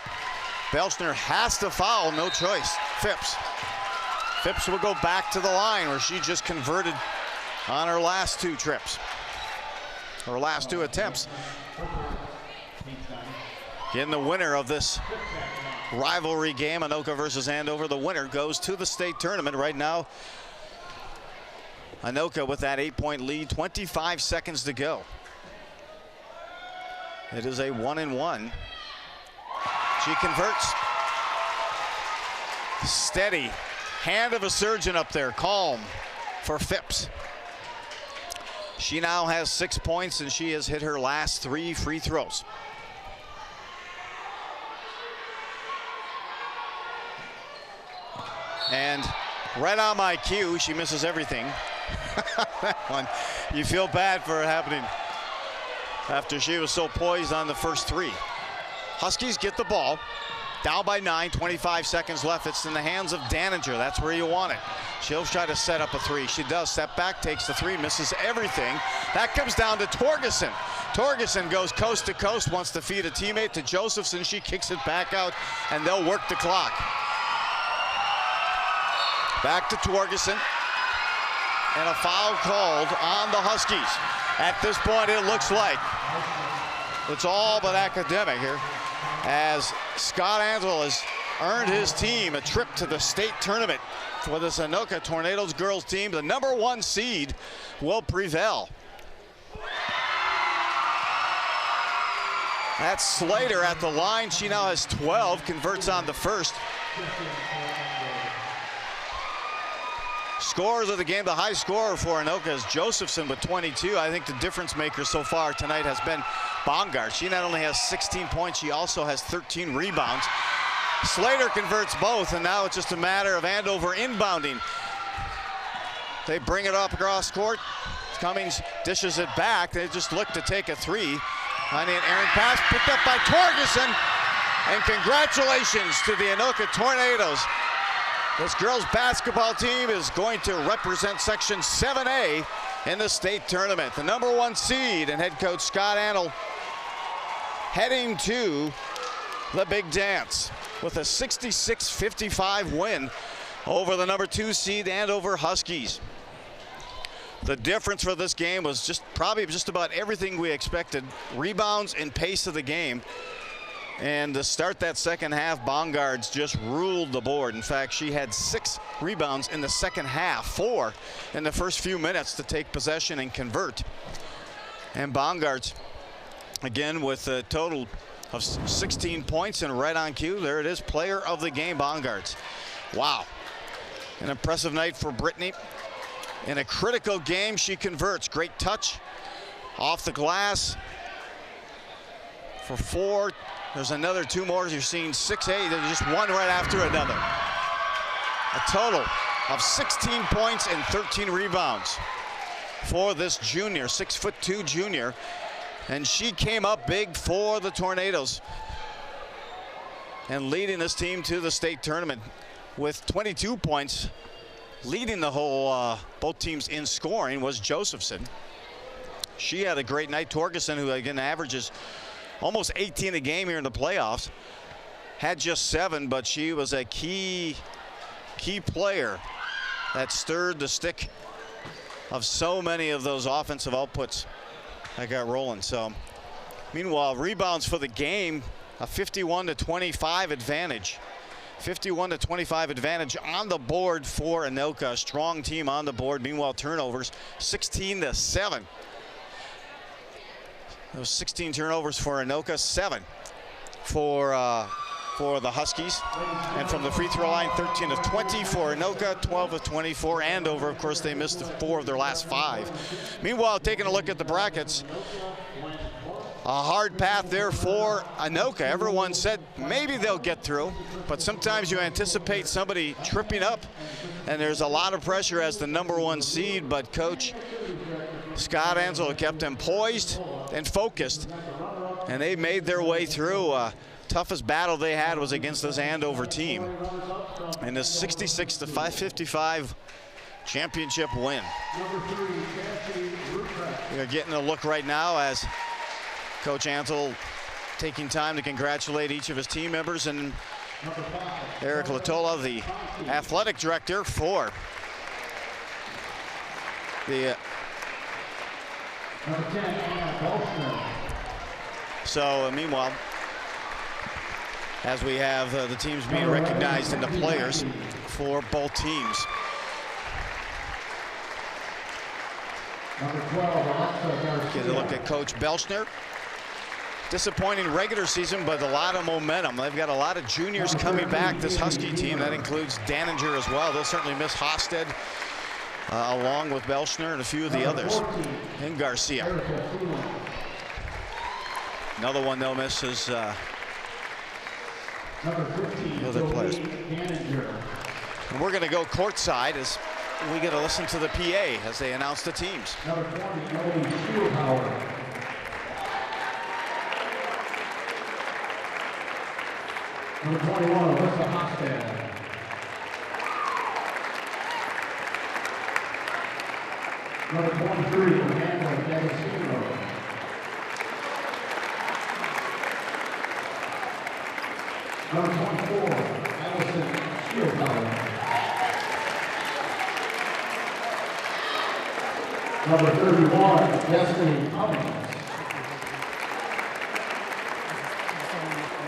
Belschner has to foul. No choice. Phipps. Phipps will go back to the line where she just converted on her last 2 trips. Her last 2 attempts. Getting the winner of this rivalry game, Anoka versus Andover. The winner goes to the state tournament. Right now, Anoka with that 8-point lead, 25 seconds to go. It is a 1-and-1. She converts. Steady. Hand of a surgeon up there. Calm for Phipps. She now has 6 points, and she has hit her last 3 free throws. And right on my cue, she misses everything. That one, you feel bad for it happening after she was so poised on the first 3. Huskies get the ball. Down by 9, 25 seconds left. It's in the hands of Daninger. That's where you want it. She'll try to set up a 3. She does. Step back, takes the 3, misses everything. That comes down to Torgerson. Torgerson goes coast to coast, wants to feed a teammate to Josephson. She kicks it back out, and they'll work the clock. Back to Torgerson. And a foul called on the Huskies. At this point, it looks like it's all but academic here, as Scott Ansel has earned his team a trip to the state tournament for this Anoka Tornadoes girls team. The number 1 seed will prevail. That's Slater at the line. She now has 12, converts on the first. Scorers of the game, the high scorer for Anoka is Josephson with 22. I think the difference maker so far tonight has been Bongard. She not only has 16 points, she also has 13 rebounds. Slater converts both, and now it's just a matter of Andover inbounding. They bring it up across court. Cummings dishes it back. They just look to take a 3. Finding an errant pass picked up by Torgerson. And congratulations to the Anoka Tornadoes. This girls basketball team is going to represent Section 7A in the state tournament. The number 1 seed and head coach Scott Annell heading to the big dance with a 66-55 win over the number 2 seed Andover Huskies. The difference for this game was probably just about everything we expected. Rebounds and pace of the game. And to start that second half, Bongards just ruled the board. In fact, she had 6 rebounds in the second half, 4 in the first few minutes to take possession and convert. And Bongards, again, with a total of 16 points and right on cue. There it is, player of the game, Bongards. Wow. An impressive night for Brittany. In a critical game, she converts. Great touch off the glass for 4. There's another 2 more. You're seeing 6-8. There's just one right after another. A total of 16 points and 13 rebounds for this junior, 6'2" junior. And she came up big for the Tornadoes and leading this team to the state tournament with 22 points. Leading the whole, both teams in scoring was Josephson. She had a great night. Torgerson, who again averages almost 18 a game here in the playoffs, had just 7, but she was a key player that stirred the stick of so many of those offensive outputs that got rolling. So, meanwhile, rebounds for the game, a 51-25 advantage. 51-25 advantage on the board for Anoka. A strong team on the board. Meanwhile, turnovers 16-7. Those 16 turnovers for Anoka, 7 for the Huskies. And from the free throw line, 13 of 20 for Anoka, 12 of 24. Andover, of course, they missed 4 of their last 5. Meanwhile, taking a look at the brackets, a hard path there for Anoka. Everyone said maybe they'll get through, but sometimes you anticipate somebody tripping up, and there's a lot of pressure as the number 1 seed, but Coach Scott Ansel kept them poised and focused, and they made their way through. Toughest battle they had was against this Andover team, and this 66-55 championship win. We are getting a look right now as Coach Ansel taking time to congratulate each of his team members, and Eric Latola, the athletic director for the meanwhile, as we have the teams being recognized and the players for both teams. Get a look at Coach Belschner. Disappointing regular season, but a lot of momentum. They've got a lot of juniors coming back, this Husky team. That includes Daninger as well. They'll certainly miss Hosted, along with Belschner and a few of the others. And Garcia. Another one they'll miss is other players. And we're going to go courtside as we get to listen to the PA as they announce the teams. Number 21, Alyssa Hofstad. Number 23, Amanda D'Agostino. Number 24, Allison Shieldpower. Number 31, Destiny Cummings.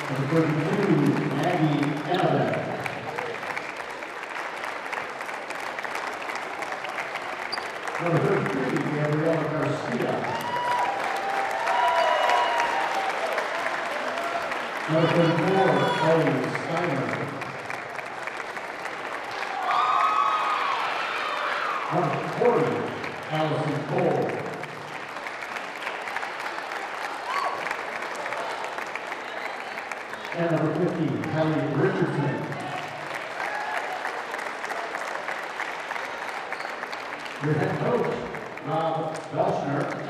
Number 32, Maggie Anoka. Number 33, Gabriella Garcia. Number 34, Ellie Steiner. Number 40, Allison Cole. And number 50, Kelly Richardson. Your head coach, Rob Belschner.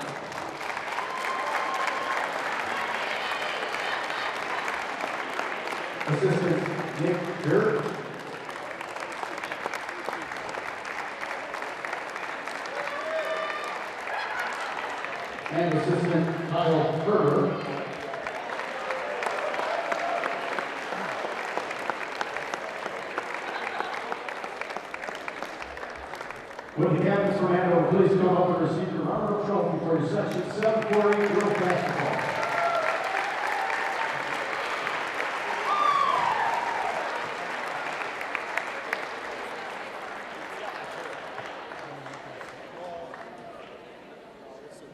Assistant Nick Dirt. And assistant Kyle Furter. Would the captains from Andover please come up and receive your honorable trophy for your Section 740 girls basketball.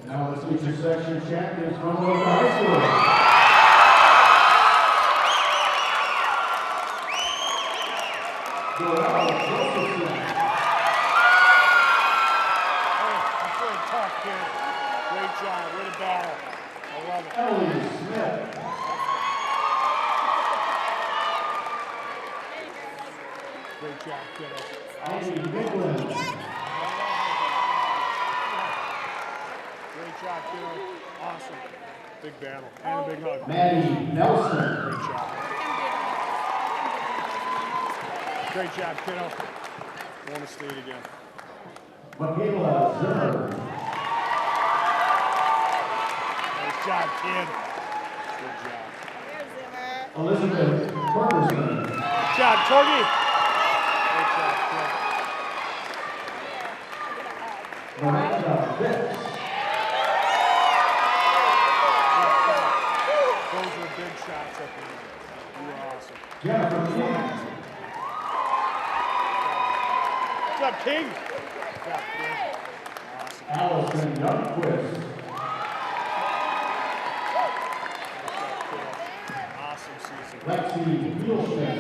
Now let's meet your section champions from Anoka High School. Great job, way to battle. I love it. Ellie Smith. Great job, kiddo. Andy Midland. Great job, kiddo. Awesome. Big battle and a big hug. Maddie Nelson. Great job. Great job, kiddo. Want to see it again. Michaela Zimmer. Nice job, kid. Good job. Elizabeth Ferguson. Good job, Torgy. Great job, kid. Miranda Fitz. Those were big shots up there. You were awesome. Jennifer King. Good job, King. Good job, King. Awesome. Allison Youngquist. Awesome season. Lexi Wheelschmidt.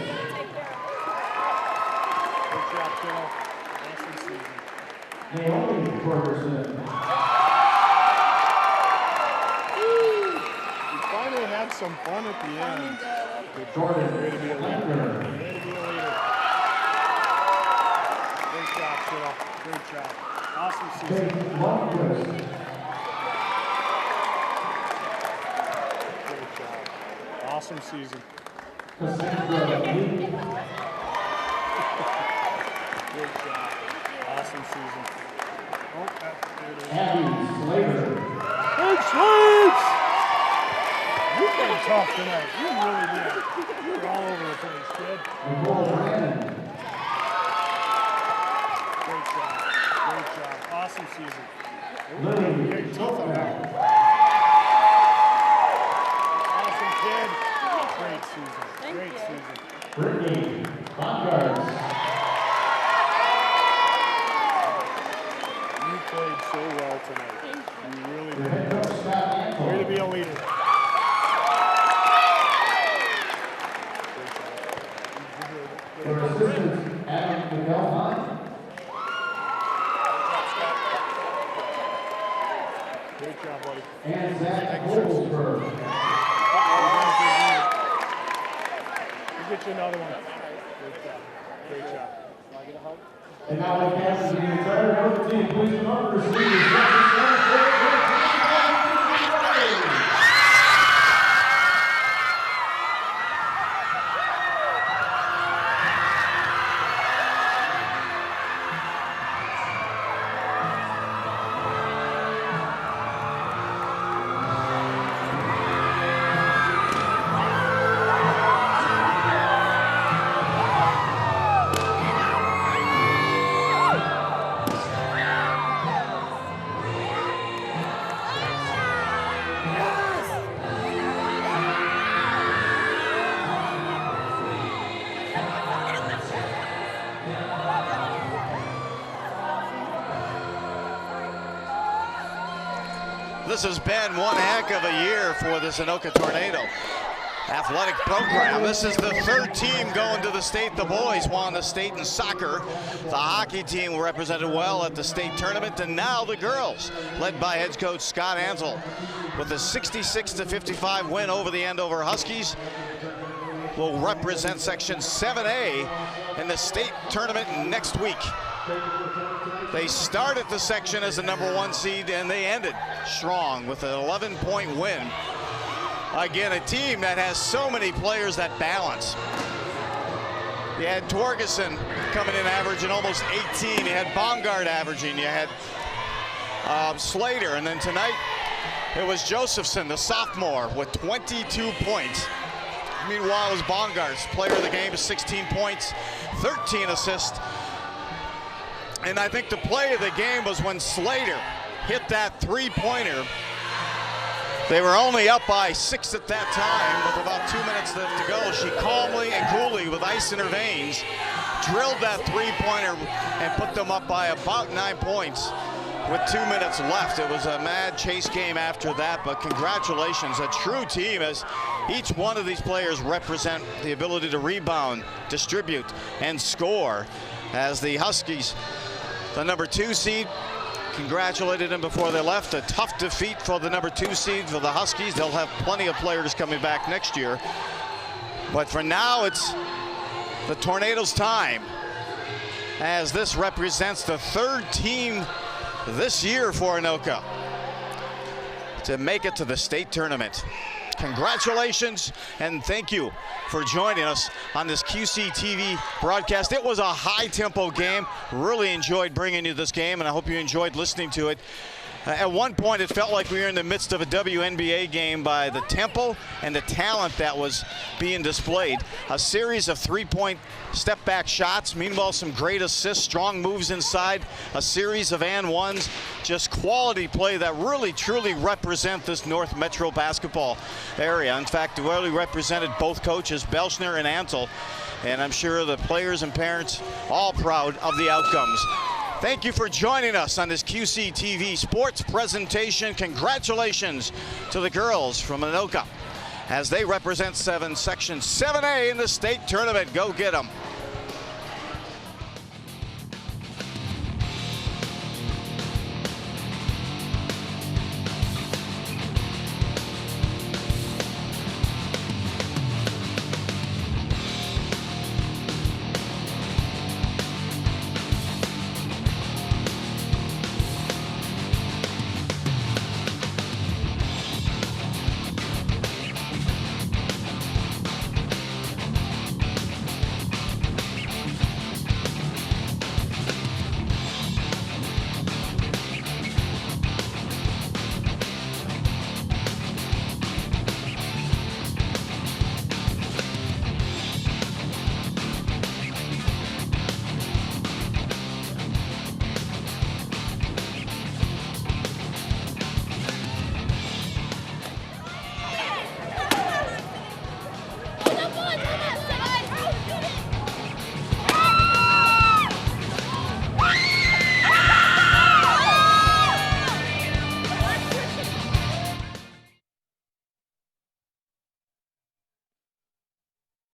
Good job, kiddo. Awesome season. Naomi Ferguson. We finally had some fun at the end. Good Jordan way to be a leader. Way to be a leader. Great job, kiddo. Great job. Awesome season. Kate Lundquist. Great job. Awesome season. Cassandra Lee. Great job. Awesome season. Oh, there it is. Abby Slater. Big sweeps! You played tough tonight. You really did. You were all over the place, kid. Nicole Brandon. Great job. Great job. Awesome season. Lily Great teeth on Topman. that. Awesome kid. Great season. Great season. Brittany Bongards. You played so well tonight. You really Your head did. coach Scott Antle. Way to be a leader. Your assistants Adam McElhine. Great job, buddy. And Zach Holsberg. We'll get you another one. Great job. Great job. Want to get a hug? And now the captains of the entire Anoka team, please come up and receive your Section 740. This has been one heck of a year for this Anoka Tornado athletic program. This is the third team going to the state. The boys won the state in soccer. The hockey team represented well at the state tournament, and now the girls, led by head coach Scott Ansel, with a 66-55 win over the Andover Huskies, will represent Section 7A in the state tournament next week. They started the section as the #1 seed, and they ended strong with an 11-point win. Again, a team that has so many players that balance. You had Torgerson coming in averaging almost 18. You had Baumgart averaging. You had Slater. And then tonight, it was Josephson, the sophomore, with 22 points. Meanwhile, it was Baumgart's player of the game with 16 points, 13 assists. And I think the play of the game was when Slater hit that three-pointer. They were only up by 6 at that time with about 2 minutes left to go. She calmly and coolly, with ice in her veins, drilled that three-pointer and put them up by about 9 points with 2 minutes left. It was a mad chase game after that, but congratulations, a true team, as each one of these players represent the ability to rebound, distribute, and score, as the Huskies, the #2 seed, congratulated them before they left. A tough defeat for the #2 seed for the Huskies. They'll have plenty of players coming back next year. But for now, it's the Tornadoes' time, as this represents the third team this year for Anoka to make it to the state tournament. Congratulations, and thank you for joining us on this QCTV broadcast. It was a high-tempo game. Really enjoyed bringing you this game, and I hope you enjoyed listening to it. At one point, it felt like we were in the midst of a WNBA game by the tempo and the talent that was being displayed. A series of three-point step-back shots. Meanwhile, some great assists, strong moves inside, a series of and ones. Just quality play that really, truly represent this North Metro basketball area. In fact, really represented both coaches, Belschner and Ansel. And I'm sure the players and parents all proud of the outcomes. Thank you for joining us on this QCTV sports presentation. Congratulations to the girls from Anoka as they represent Section 7A in the state tournament. Go get them.